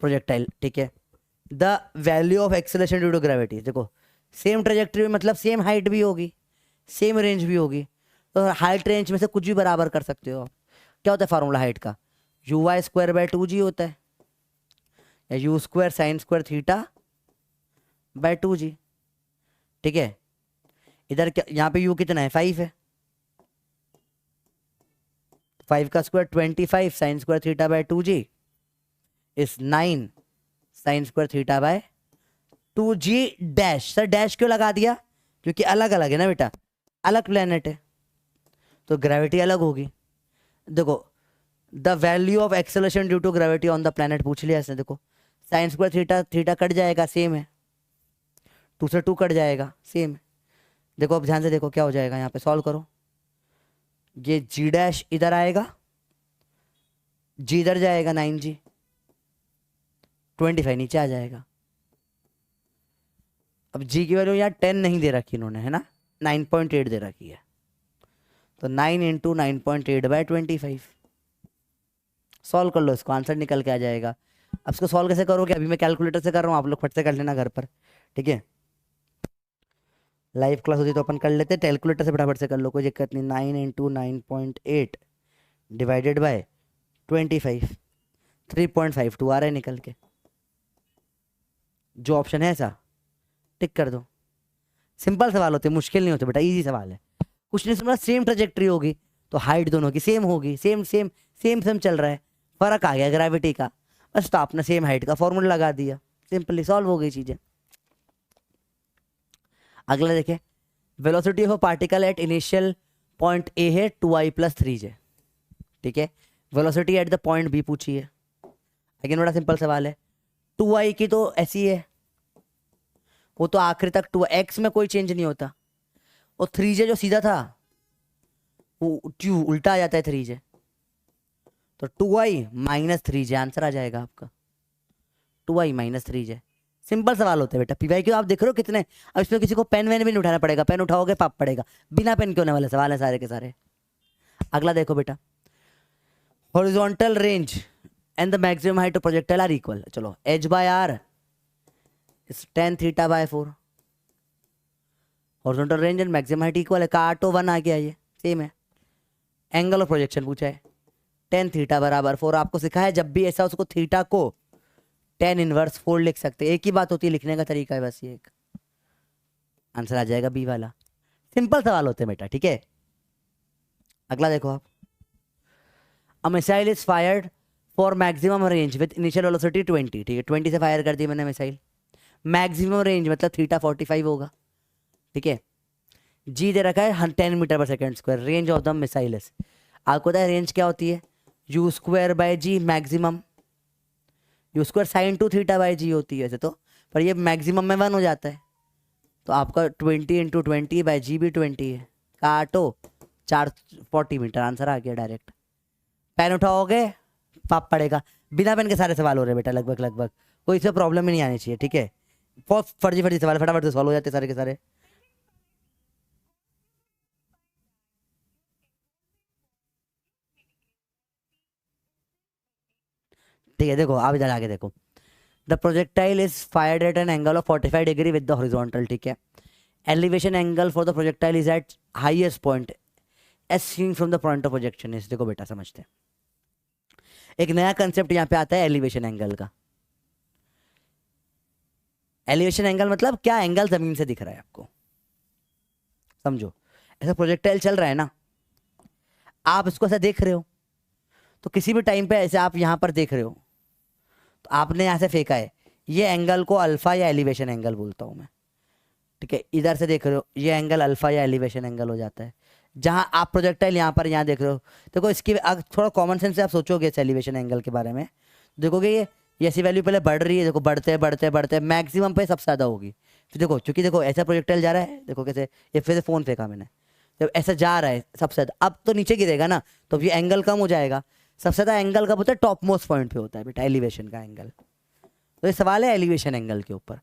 प्रोजेक्टाइल, ठीक है। The value of acceleration due to gravity, देखो सेम ट्रेजेक्ट्री में मतलब सेम हाइट भी होगी, सेम रेंज भी होगी, तो हाइट रेंज में से कुछ भी बराबर कर सकते हो। क्या होता है फार्मूला हाइट का, uy²/2g होता है, या u² sin²θ/2g, ठीक है। इधर क्या, यहाँ पे u कितना है, 5 है, 5 का square 25 sin²θ/2g is 9 sin²θ/2g dash. Sir dash क्यों लगा दिया, क्योंकि अलग अलग है ना बेटा, अलग प्लेनेट है तो ग्रेविटी अलग होगी। देखो the value of acceleration due to gravity on the planet पूछ लिया इसने, देखो sin²θ, थीटा कट जाएगा, सेम है, 2 से 2 कट जाएगा, सेम है। देखो अब ध्यान से देखो क्या हो जाएगा, यहाँ पे सॉल्व करो, ये g डैश इधर आएगा, g इधर जाएगा, 9g, 25 नीचे आ जाएगा। अब g की वैल्यू यहाँ 10 नहीं दे रखी इन्होंने, है ना, 9.8 दे रखी है, तो 9 × 9.8/25, सॉल्व कर लो इसको, आंसर निकल के आ जाएगा। अब इसको सॉल्व कैसे करोगे, अभी मैं कैलकुलेटर से कर रहा हूँ, आप लोग फट से कर लेना घर पर, ठीक है। लाइव क्लास होती तो अपन कर लेते, कैलकुलेटर से फटाफट से कर लो, कोई दिक्कत नहीं। 9 × 9.8 डिवाइडेड बाय 25, 3.52 आ रहा है निकल के, जो ऑप्शन है ऐसा टिक कर दो। सिंपल सवाल होते, मुश्किल नहीं होते बेटा, इजी सवाल है, कुछ नहीं समझा, सेम ट्रेजेक्ट्री होगी तो हाइट दोनों की सेम होगी, सेम सेम सेम सेम चल रहा है, फर्क आ गया ग्रेविटी का, बस तो आपने सेम हाइट का फॉर्मूला लगा दिया, सिंपली सॉल्व हो गई चीजें। अगला देखें, velocity of a particle at initial point A है 2i + 3j, ठीक है। Velocity at the point B पूछी है, लेकिन बड़ा सिंपल सवाल है, 2i की तो ऐसी है, वो तो आखिर तक 2x में कोई चेंज नहीं होता, और 3j जो सीधा था वो ट्यू उल्टा आ जाता है 3j, तो 2i - 3j आंसर आ जाएगा आपका, 2i - 3j। सिंपल सवाल होते हैं बेटा, PYQ आप देख रहे हो कितने, अब इसमें किसी को पेन वैन भी नहीं उठाना पड़ेगा, पेन उठाओगे पाप पड़ेगा, बिना पेन के होने वाले सवाल है सारे के सारे। अगला देखो बेटा, horizontal range and the maximum height of projectile are equal, चलो h/r is tan θ/4, horizontal range and maximum height equal है, काटो 1 आ गया, ये सेम है, एंगल ऑफ प्रोजेक्शन पूछा है, टेन थीटा बराबर 4। आपको सिखाया है जब भी ऐसा उसको थीटा को टेन इनवर्स 4 लिख सकते हैं। एक ही बात होती है, लिखने का तरीका है बस ये एक। आंसर आ जाएगा बी वाला। सिंपल सवाल होते हैं बेटा, ठीक है। अगला देखो आप, a missile is fired for maximum range with initial velocity 20, ठीक है। 20 से फायर कर दी मैंने मिसाइल, मैक्सिमम रेंज मतलब थीटा 45 होगा, ठीक है। जी दे रखा है 10 metre per second square, range of the missile is, आपको पता है रेंज क्या होती है, you square by g maximum, u square sine two theta by g होती है वैसे तो, पर ये मैक्सिमम में 1 हो जाता है। तो आपका 20 इंटू 20 बाई जी भी 20 है, काटो 440 मीटर, आंसर आ गया डायरेक्ट। पेन उठाओगे पाप पड़ेगा। बिना पेन के सारे सवाल हो रहे बेटा, लगभग लगभग कोई इसमें प्रॉब्लम ही नहीं आनी चाहिए, ठीक है। बहुत फर्जी फर्जी सवाल फटाफट से सॉल्व हो जाते सारे के सारे। ठीक है, देखो आप इधर आगे देखो, the projectile is fired at an angle of 45 degree with the horizontal, ठीक है। Elevation angle for the projectile is at highest point as seen from the point of projection is. देखो बेटा समझते हैं, एक नया कंसेप्ट यहाँ पे आता है एलिवेशन एंगल का। एलिवेशन एंगल मतलब क्या, एंगल जमीन से दिख रहा है आपको, समझो। ऐसा प्रोजेक्टाइल चल रहा है ना, आप इसको ऐसा देख रहे हो, तो किसी भी टाइम पे ऐसे आप यहाँ पर देख रहे हो, तो आपने यहाँ से फेंका है, ये एंगल को अल्फा या एलिवेशन एंगल बोलता हूँ मैं, ठीक है। इधर से देख रहे हो, ये एंगल अल्फा या एलिवेशन एंगल हो जाता है। जहाँ आप प्रोजेक्टाइल यहाँ पर यहाँ देख रहे हो, देखो इसकी थोड़ा कॉमन सेंस से आप सोचोगे इस एलिवेशन एंगल के बारे में, देखोगे ये ऐसी वैल्यू पहले बढ़ रही है, देखो बढ़ते बढ़ते बढ़ते मैक्सिमम पे सबसे ज़्यादा होगी। फिर देखो चूंकि देखो ऐसा प्रोजेक्टाइल जा रहा है, देखो कैसे, ये फिर से फ़ोन फेंका मैंने, जब ऐसा जा रहा है सबसे ज़्यादा, अब तो नीचे गिरेगा ना, तो ये एंगल कम हो जाएगा। सबसे ज़्यादा एंगल कब होता है, टॉप मोस्ट पॉइंट पे होता है बेटा एलिवेशन का एंगल। तो ये सवाल है एलिवेशन एंगल के ऊपर,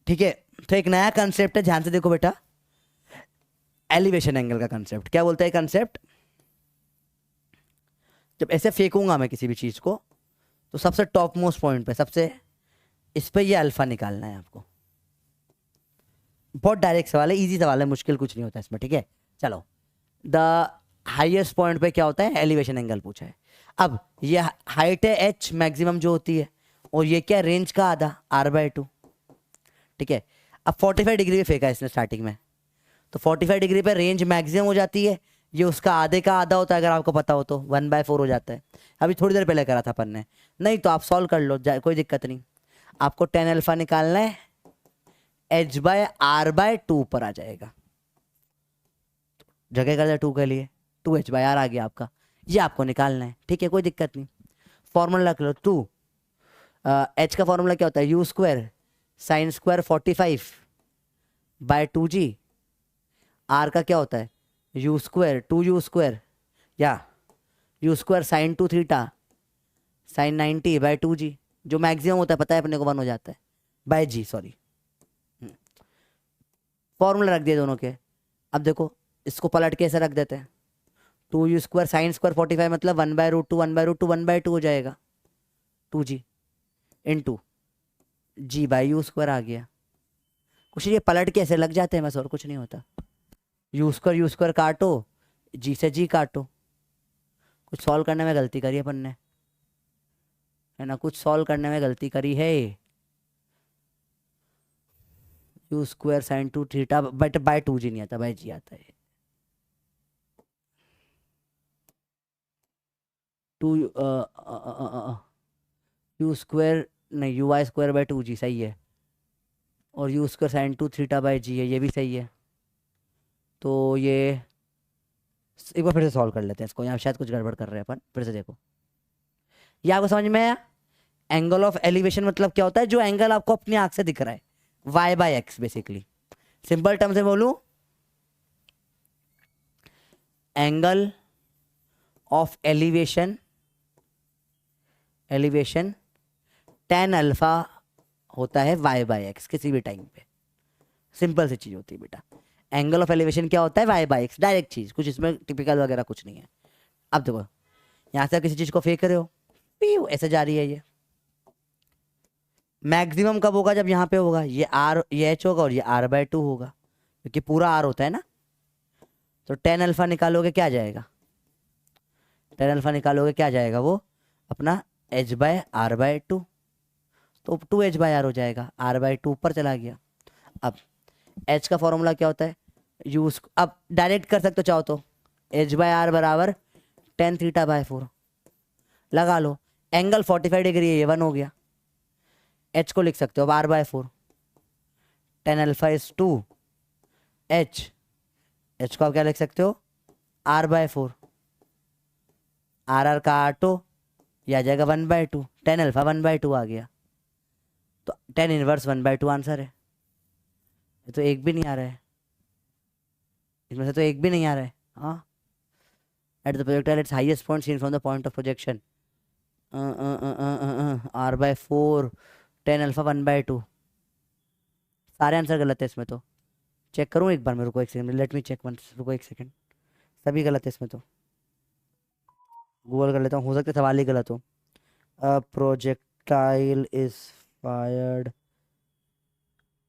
ठीक है। तो एक नया कंसेप्ट है, ध्यान से देखो बेटा, एलिवेशन एंगल का कंसेप्ट क्या बोलता है कंसेप्ट, जब ऐसे फेंकूंगा मैं किसी भी चीज को, तो सबसे टॉप मोस्ट पॉइंट पे, सबसे इस पे ये अल्फा निकालना है आपको। बहुत डायरेक्ट सवाल है, इजी सवाल है, मुश्किल कुछ नहीं होता इसमें, ठीक है। चलो, द हाईएस्ट पॉइंट पे क्या होता है, एलिवेशन एंगल पूछा है। अब ये हाइट है एच मैक्सिमम जो होती है, और ये क्या, रेंज का आधा r/2, ठीक है। अब 45 डिग्री पे फेंका इसने स्टार्टिंग में, तो 45 डिग्री पे रेंज मैक्सिमम हो जाती है, ये उसका आधे का आधा होता है, अगर आपको पता हो तो 1/4 हो जाता है। अभी थोड़ी देर पहले करा था अपन ने, नहीं तो आप सॉल्व कर लो, कोई दिक्कत नहीं। आपको 10 अल्फा निकालना है, h/r/2 पर आ जाएगा, जगह कर दे 2 के लिए, 2h/r आ गया आपका, ये आपको निकालना है, ठीक है, कोई दिक्कत नहीं। फॉर्मूला रख लो 2, h का फॉर्मूला क्या होता है, you square sine square 45/2g, r का क्या होता है, यू स्क्वायर 2u स्क्वायर, या u square sine 2 theta sine 90/2g, जो मैक्सिमम होता है पता है अपने को 1 हो जाता है, बाय जी, सॉरी। फॉर्मूला रख दिए दोनों के। अब देखो इसको पलट के ऐसे रख देते हैं, 2u स्क्वायर साइन स्क्वायर 45 मतलब 1/√2 1/√2 1/2 हो जाएगा, 2g इंटू g/u स्क्वायर आ गया। कुछ ये पलट के ऐसे लग जाते हैं बस, और कुछ नहीं होता। यू स्क्वायर काटो, जी से जी काटो, कुछ सॉल्व करने में गलती करी अपन ने, है ना, कुछ सॉल्व करने में गलती करी है। You square sine 2 theta but by 2g नहीं आता, बाय जी आता है। 2 यू स्क्वायर नहीं, u y square by 2g सही है, और u square sine 2 theta by g है, ये भी सही है। तो ये एक बार फिर से सॉल्व कर लेते हैं इसको, यहाँ शायद कुछ गड़बड़ कर रहे हैं अपन, फिर से देखो। ये आपको समझ में आया, एंगल ऑफ एलिवेशन मतलब क्या होता है, जो एंगल आपको अपनी आंख से दिख रहा है, y/x बेसिकली। सिंपल टर्म से बोलूं, angle of elevation tan alpha होता है y/x किसी भी टाइम पे, सिंपल सी चीज होती है बेटा। एंगल ऑफ एलिवेशन क्या होता है, y/x, डायरेक्ट चीज, कुछ इसमें टिपिकल वगैरह कुछ नहीं है। अब देखो यहाँ से किसी चीज को फेंक रहे हो, पीयू ऐसे जा रही है, ये मैक्सिमम कब होगा, जब यहाँ पे होगा, ये r ये h होगा और ये r/2 होगा, क्योंकि पूरा r होता है ना। तो tan अल्फा निकालोगे क्या आ जाएगा, टेन अल्फा निकालोगे क्या जाएगा वो अपना h/r/2, तो 2h/r हो जाएगा, r/2 ऊपर चला गया। अब h का फॉर्मूला क्या होता है, यूज अब डायरेक्ट कर सकते हो चाहो तो, h/r बराबर tan θ/4 लगा लो। एंगल 45 डिग्री है, ये 1 हो गया। h को लिख सकते हो अब r/4, tan alpha is 2, h को आप क्या लिख सकते हो r/4, r काटो, यह आ जाएगा 1/2, tan अल्फा 1/2 आ गया। तो tan इनवर्स 1/2 आंसर है। ये तो एक भी नहीं आ रहा है, इसमें से तो एक भी नहीं आ रहा है। हाँ, at the projectile its highest point seen from the point of projection r/4 tan alpha 1/2, सारे आंसर गलत है इसमें तो। चेक करूँ एक बार, मेरे को एक second, let me check one, रुको एक सेकंड, सभी गलत है इसमें तो। गूगल कर लेता हूँ, हो सकता है सवाल ही गलत हो। Projectile is fired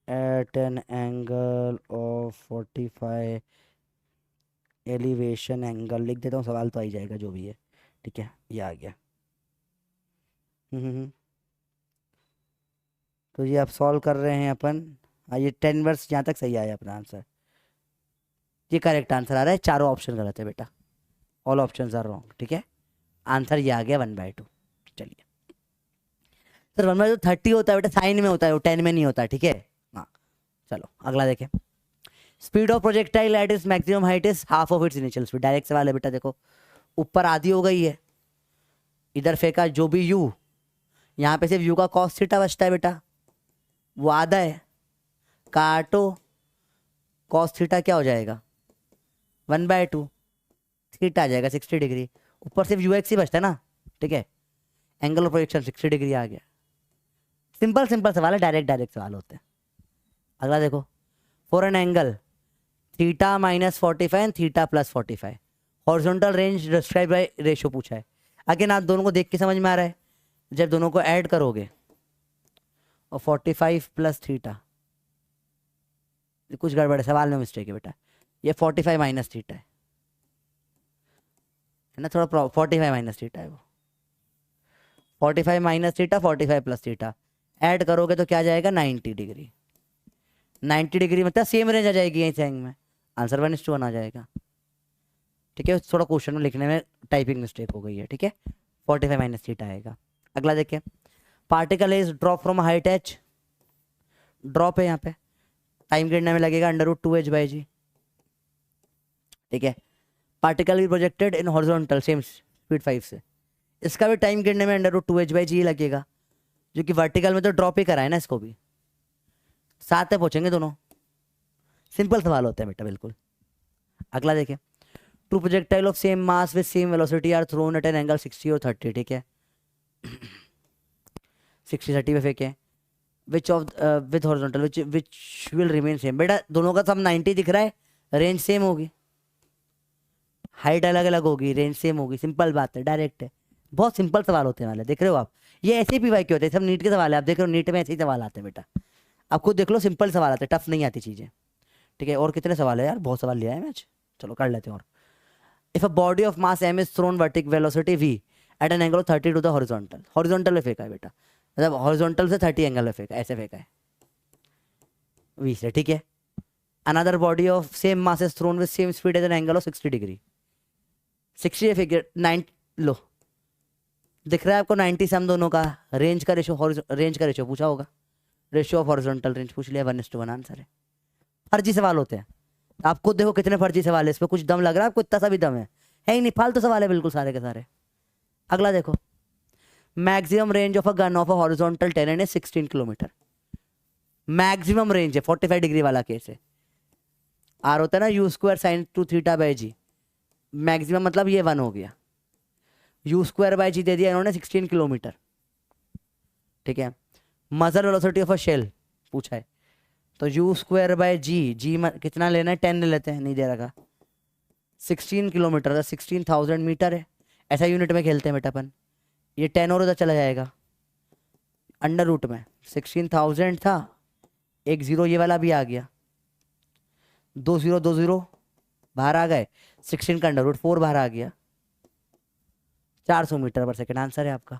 at an angle of 45, elevation angle लिख देता हूँ, सवाल तो आ ही जाएगा जो भी है। ठीक है, ये आ गया। तो ये आप सॉल्व कर रहे हैं अपन। हाँ, ये 10 वर्स यहाँ तक सही आया अपना आंसर, ये करेक्ट आंसर आ रहा है। चारों ऑप्शन गलत है बेटा, ऑल ऑप्शन आर रॉन्ग। ठीक है, आंसर ये आ गया 1/2। चलिए सर 1/2 30 होता है बेटा, साइन में होता है वो, 10 में नहीं होता। ठीक है, हाँ चलो अगला देखें। Speed of projectile at its maximum height is half of its initial speed. Direct सवाल है बेटा, देखो ऊपर आधी हो गई है, इधर फेंका जो भी u, यहाँ पे सिर्फ u का cos थीटा बचता है बेटा, वो आधा है, काटो, cos थीटा क्या हो जाएगा 1/2, थीटा आ जाएगा 60 डिग्री, ऊपर सिर्फ ux ही बचता है ना। ठीक है, एंगल ऑफ प्रोजेक्शन 60 डिग्री आ गया। सिंपल सिंपल सवाल है, डायरेक्ट सवाल होते हैं। अगला देखो, for an angle theta -45 and theta +45 horizontal range describe by ratio पूछा है। अगेन आप दोनों को देख के समझ में आ रहा है, जब दोनों को ऐड करोगे और 45 प्लस थीटा, कुछ गड़बड़ है सवाल में, मिस्टेक है बेटा, ये 45 माइनस थीटा है ना, थोड़ा 45 माइनस थीटा है वो, 45 minus theta 45 plus theta add करोगे तो क्या जाएगा 90 डिग्री। 90 डिग्री मतलब सेम रेंज आ जाएगी यहीं से में, आंसर 1:1 आ जाएगा। ठीक है, थोड़ा क्वेश्चन में लिखने में टाइपिंग मिस्टेक हो गई है। ठीक है, 45 माइनस थीटा आएगा। अगला देखें, particle is drop from height h, drop है यहाँ पे, टाइम गिरने में लगेगा √2h/g। ठीक है, पार्टिकल भी projected in horizontal same speed 5 से, इसका भी टाइम गिरने में √2h/g लगेगा, जो कि वर्टिकल में तो ड्रॉप ही कराए ना, इसको भी साथ में पहुंचेंगे दोनों। सिंपल सवाल होते हैं बेटा बिल्कुल। अगला देखें, two projectile of same mass with same velocity are thrown at an angle 60 और 30। ठीक है, 60 30 पे फेंके, which of with horizontal which will remain same. बेटा दोनों का सब 90 दिख रहा है, रेंज सेम होगी, हाइट अलग अलग होगी, रेंज सेम होगी। सिंपल बात है, डायरेक्ट है, बहुत सिंपल सवाल होते हैं वाले। देख रहे हो आप, ये ऐसे भी के होते हैं, सब नीट के सवाल है। आप देख रहे हो नीट में ऐसे ही सवाल आते हैं बेटा, आप खुद देख लो, सिंपल सवाल आते हैं, टफ नहीं आती चीज़ें। ठीक है, और कितने सवाल है यार, बहुत सवाल लिया है मैच, चलो कर लेते हैं और। If a body of mass m is thrown vertical velocity v at an angle of 30 to the horizontal, horizontal में फेंका है बेटा, मतलब हॉरिजॉन्टल से 30 एंगल में फेंका, ऐसे फेंका है v से। ठीक है, another body of same mass is throne with same speed at an angle of 60 degree, 60 फेंके 9 लो, दिख रहा है आपको 90 सम दोनों का, रेंज का रेशियो पूछा होगा, रेशियो ऑफ हॉरिजॉन्टल रेंज पूछ लिया, 1:1 आंसर है। फर्जी सवाल होते हैं, आपको देखो कितने फर्जी सवाल है, इस पर कुछ दम लग रहा है आपको, इतना सा भी दम है ही नहीं, फालतू सवाल है बिल्कुल सारे के सारे। अगला देखो, maximum range of a gun of a horizontal terrain है 16 किलोमीटर, मैक्सिमम रेंज है, 45 डिग्री वाला केस है। आर होता है ना u² sin 2θ/g, मैक्सिमम मतलब ये 1 हो गया, u²/g दे दिया इन्होंने 16 किलोमीटर। ठीक है, मजर वेलोसिटी ऑफ अ शेल पूछा है, तो u²/g, कितना लेना है 10 ले लेते हैं, नहीं दे रखा, 16 किलोमीटर 16,000 मीटर है, ऐसा यूनिट में खेलते हैं बेटा अपन। ये 10 और उधर चला जाएगा अंडर रूट में, 16,000 था, एक 0 ये वाला भी आ गया, 2 0 2 0 बाहर आ गए, 16 का अंडर रूट 4 बाहर आ गया, 400 मीटर पर सेकंड आंसर है आपका।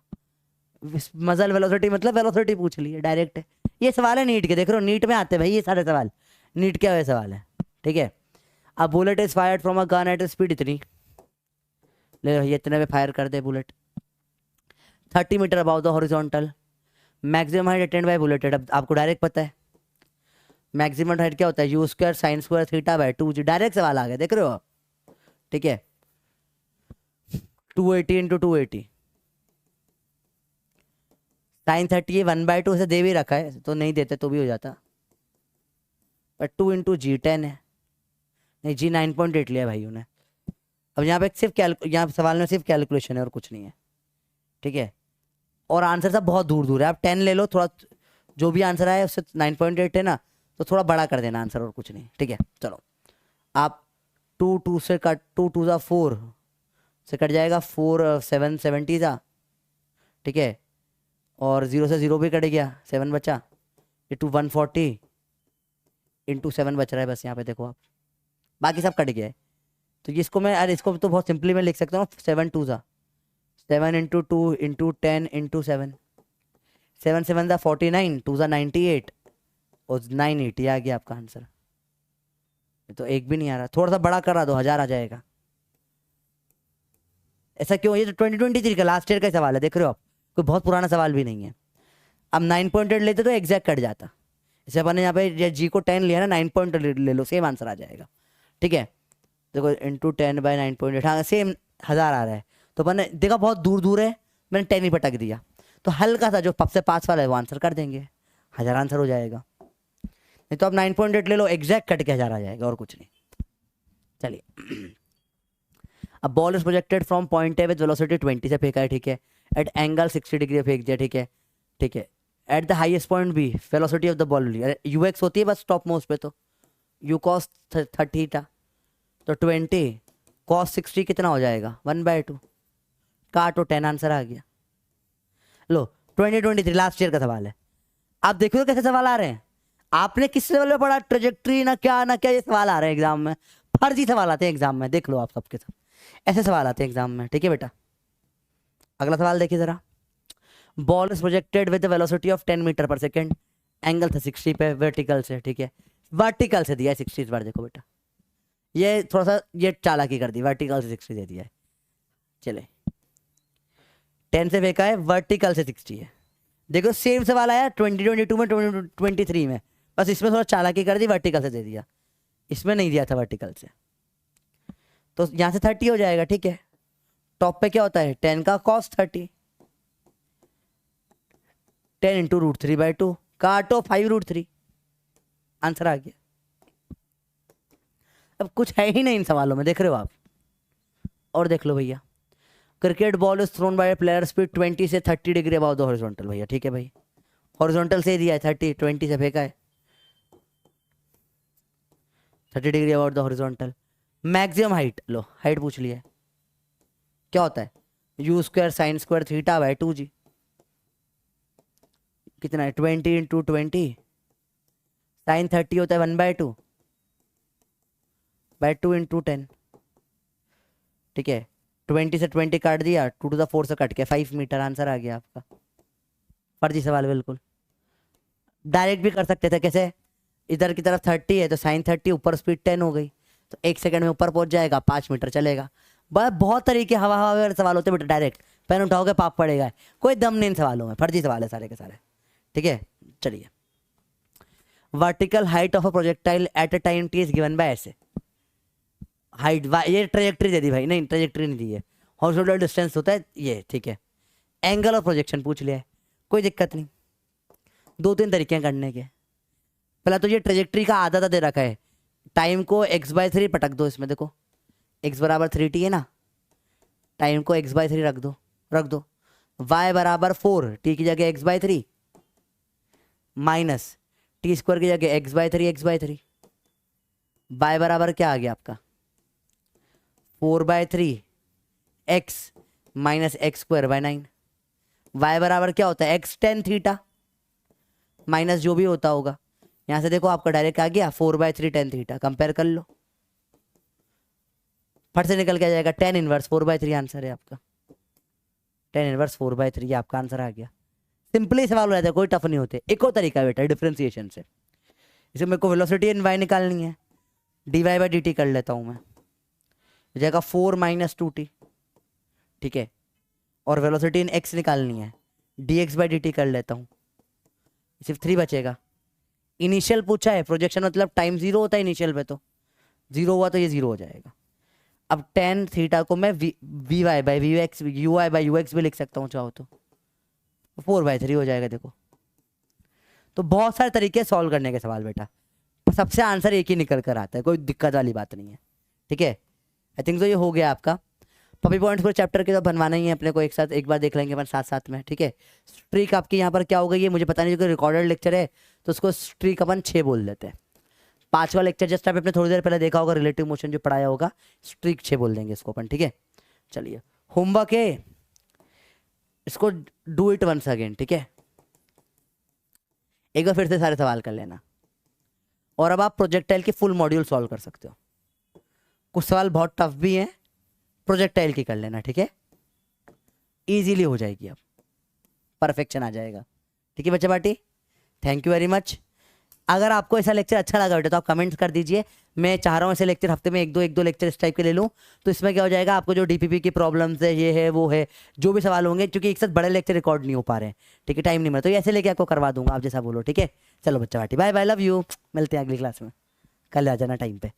मजल वेलोसिटी मतलब वेलोसिटी पूछ ली है डायरेक्ट है। ये सवाल है नीट के, देख रहे हो नीट में आते हैं भाई ये सारे सवाल, नीट के हुए सवाल है, ठीक है। अब bullet is fired from a gun at speed इतनी, ले ये इतने पे फायर कर दे bullet, 30 meter above the horizontal, maximum height attend by bullet, अब आपको डायरेक्ट पता है मैक्सिमम हाइट क्या होता है, you square sine square theta by 2 G, direct सवाल आ गया देख रहे हो आप, ठीक है। 280 इंटू 280 साइन 30 1/2 ऐसे दे भी रखा है, तो नहीं देते तो भी हो जाता, पर 2 इंटू जी 10 है, नहीं जी 9.8 लिया भाई उन्हें। अब यहाँ पे सिर्फ यहाँ सवाल में सिर्फ कैलकुलेशन है और कुछ नहीं है, ठीक है। और आंसर सब बहुत दूर दूर है, आप 10 ले लो, थोड़ा जो भी आंसर आए उससे 9.8 है ना, तो थोड़ा बड़ा कर देना आंसर और कुछ नहीं, ठीक है। चलो आप 2 से कट, 2 ज़ा 4 से कट जाएगा, 4 7 70 था, ठीक है। और 0 से 0 भी कट गया, 7 बचा, ये 140 इंटू 7 बच रहा है बस यहाँ पे देखो आप, बाकी सब कट गया है। तो इसको मैं, अरे इसको तो बहुत सिंपली मैं लिख सकता हूँ, 7 2 ज़ा 7 इंटू 2 इंटू 10 इंटू 7, 7 7 ज़ा 49, 2 ज़ा 98 और 980 आ गया आपका आंसर। ये तो एक भी नहीं आ रहा, थोड़ा सा बड़ा करा दो, 1000 आ जाएगा। ऐसा क्यों, ये तो 2023 का लास्ट ईयर का सवाल है देख रहे हो आप, कोई बहुत पुराना सवाल भी नहीं है। अब 9.8 लेते तो एग्जैक्ट कट जाता, जैसे अपन ने यहाँ पे जी को 10 लिया ना, 9 ले लो, सेम आंसर आ जाएगा, ठीक है। देखो इंटू 10 बाई 9.8, हाँ सेम 1000 आ रहा है, तो अपन ने देखा बहुत दूर दूर है, मैंने 10 ही पटक दिया, तो हल्का सा जो सबसे पास वाला है वो आंसर कर देंगे, 1000 आंसर हो जाएगा। नहीं तो आप 9.8 ले लो, एग्जैक्ट कट के 1000 आ जाएगा और कुछ नहीं। चलिए अब ball is projected from point A with velocity 20 से फेंका है, ठीक है, एट एंगल 60 डिग्री फेंक दिया, ठीक है, ठीक है। At the highest point B velocity of the ball ली, अरे यू एक्स होती है बस टॉप मोस्ट पे, तो यू कॉस 30 था, तो 20 कॉस 60 कितना हो जाएगा, 1/2, काटो 10 आंसर आ गया। लो 2023 लास्ट ईयर का सवाल है, आप देखो कैसे सवाल आ रहे हैं, आपने किस लेवल में पढ़ा, ट्रेजेक्ट्री ना क्या ना क्या, ये सवाल आ रहे हैं एग्जाम में, फर्जी सवाल आते हैं एग्जाम में, देख लो आप सबके सब ऐसे सवाल आते हैं एग्जाम में, ठीक है बेटा। अगला सवाल देखिए जरा, ball is projected with velocity of 10 metre per second, angle था 60 पे वर्टिकल से, ठीक है, वर्टिकल से दिया है 60, इस बार देखो बेटा, ये थोड़ा सा ये चालाकी कर दी, वर्टिकल से 60 दे दिया है, चले 10 से फेंका है, वर्टिकल से 60 है, देखो सेम सवाल आया 2022 में 2023 में, बस इसमें थोड़ा चालाकी कर दी, वर्टिकल से दे दिया, इसमें नहीं दिया था वर्टिकल से, तो यहाँ से 30 हो जाएगा, ठीक है। टॉप पे क्या होता है 10 का कॉस 30, 10 इंटू √3/2, काटो 5√3, आंसर आ गया। अब कुछ है ही नहीं इन सवालों में, देख रहे हो आप। और देख लो भैया, cricket ball is thrown by player speed 20 से 30 डिग्री अबाउ द हॉरिजॉन्टल, भैया ठीक है भाई, हॉरिजॉन्टल से दिया है 30, 20 से फेंका है 30 degree about the horizontal. Maximum height, low height पूछ लिया है, क्या होता है you square sine square theta by 2 जी, कितना है 20 इंटू 20, साइन 30 होता है 1/2 बाय 2 इंटू 10, ठीक है। 20 से 20 काट दिया, 2 टू द 4 से कट के 5 मीटर, आंसर आ गया आपका। फर्जी सवाल बिल्कुल, डायरेक्ट भी कर सकते थे, कैसे, इधर की तरफ 30 है तो साइन 30, ऊपर स्पीड 10 हो गई, तो 1 सेकंड में ऊपर पहुंच जाएगा, 5 मीटर चलेगा। बस बहुत तरीके हवा हवा वाले सवाल होते बेटा, डायरेक्ट पेन उठाओगे पाप पड़ेगा, कोई दम नहीं इन सवालों में, फर्जी सवाल है सारे के सारे, ठीक है। चलिए, vertical height of a projectile at a time T is given by ऐसे, हाइट ये ट्रेजेक्ट्री दे दी भाई, नहीं ट्रेजेक्ट्री नहीं दी है, हॉरिजॉन्टल डिस्टेंस होता है ये, ठीक है। एंगल और प्रोजेक्शन पूछ लिया है, कोई दिक्कत नहीं, 2-3 तरीके करने के। पहला तो ये ट्रेजेक्ट्री का आधा दे रखा है, टाइम को x/3 पटक दो इसमें, देखो x बराबर 3t है ना, टाइम को x/3 रख दो, y बराबर 4, t की जगह x/3 माइनस t स्क्वायर की जगह x/3 y बराबर क्या आ गया आपका 4/3 x माइनस x²/9, y बराबर क्या होता है x tan थीटा माइनस जो भी होता होगा, यहां से देखो आपका डायरेक्ट आ गया 4/3 tan थीटा, कंपेयर कर लो, फट से निकल के आ जाएगा tan इनवर्स 4/3 आंसर है आपका। tan इनवर्स 4/3 आपका आंसर आ गया। सिंपली सवाल हो जाता है, कोई टफ नहीं होते। एक और तरीका है बेटा डिफरेंशिएशन से, इसे मेरे को वेलोसिटी इन y निकालनी है, dy/dt कर लेता हूँ मैं, हो जाएगा 4 - 2t, ठीक है। और वेलोसिटी इन x निकालनी है, dx/dt कर लेता हूँ, सिर्फ 3 बचेगा। इनिशियल पूछा है, प्रोजेक्शन मतलब टाइम 0 होता है इनिशियल पे, तो 0 हुआ तो ये 0 हो जाएगा। अब tan थीटा को मैं vy/vx uy/ux भी लिख सकता हूँ चाहो तो, 4/3 हो जाएगा। देखो, तो बहुत सारे तरीके सॉल्व करने के सवाल बेटा, पर सबसे आंसर एक ही निकल कर आता है, कोई दिक्कत वाली बात नहीं है, ठीक है। आई थिंक तो ये हो गया आपका पपी पॉइंट्स पूरे चैप्टर के, तो बनवाना ही है अपने को, एक साथ एक बार देख लेंगे अपन साथ साथ में, ठीक है। स्ट्रीक आपकी यहाँ पर क्या हो गई है मुझे पता नहीं, क्योंकि रिकॉर्डेड लेक्चर है तो उसको स्ट्रीक अपन 6 बोल देते हैं। 5वां लेक्चर जस्ट आपने थोड़ी देर पहले देखा होगा, रिलेटिव मोशन जो पढ़ाया होगा, स्ट्रीक 6 बोल देंगे इसको अपन, ठीक है। चलिए होमवर्क है, इसको डू इट वंस अगेन, ठीक है। एक बार फिर से सारे सवाल कर लेना, और अब आप प्रोजेक्टाइल की फुल मॉड्यूल सॉल्व कर सकते हो। कुछ सवाल बहुत टफ भी हैं, प्रोजेक्टाइल की कर लेना, ठीक है। इजीली हो जाएगी, अब परफेक्शन आ जाएगा, ठीक है बच्चे party. Thank you very much. अगर आपको ऐसा लेक्चर अच्छा लगा बेटा तो आप कमेंट्स कर दीजिए। मैं चाह रहा हूँ ऐसे लेक्चर हफ्ते में एक दो लेक्चर इस टाइप के ले लूँ, तो इसमें क्या हो जाएगा, आपको जो डीपीपी की प्रॉब्लम्स है, ये है वो है, जो भी सवाल होंगे, क्योंकि एक साथ बड़े लेक्चर रिकॉर्ड नहीं हो पा रहे हैं, ठीक है, टाइम नहीं मिला, तो ऐसे लेके आपको करवा दूंगा, आप जैसा बोलो, ठीक है। चलो बच्चा party, bye bye, love you, मिलते हैं अगली क्लास में, कल आ जाना टाइम पे।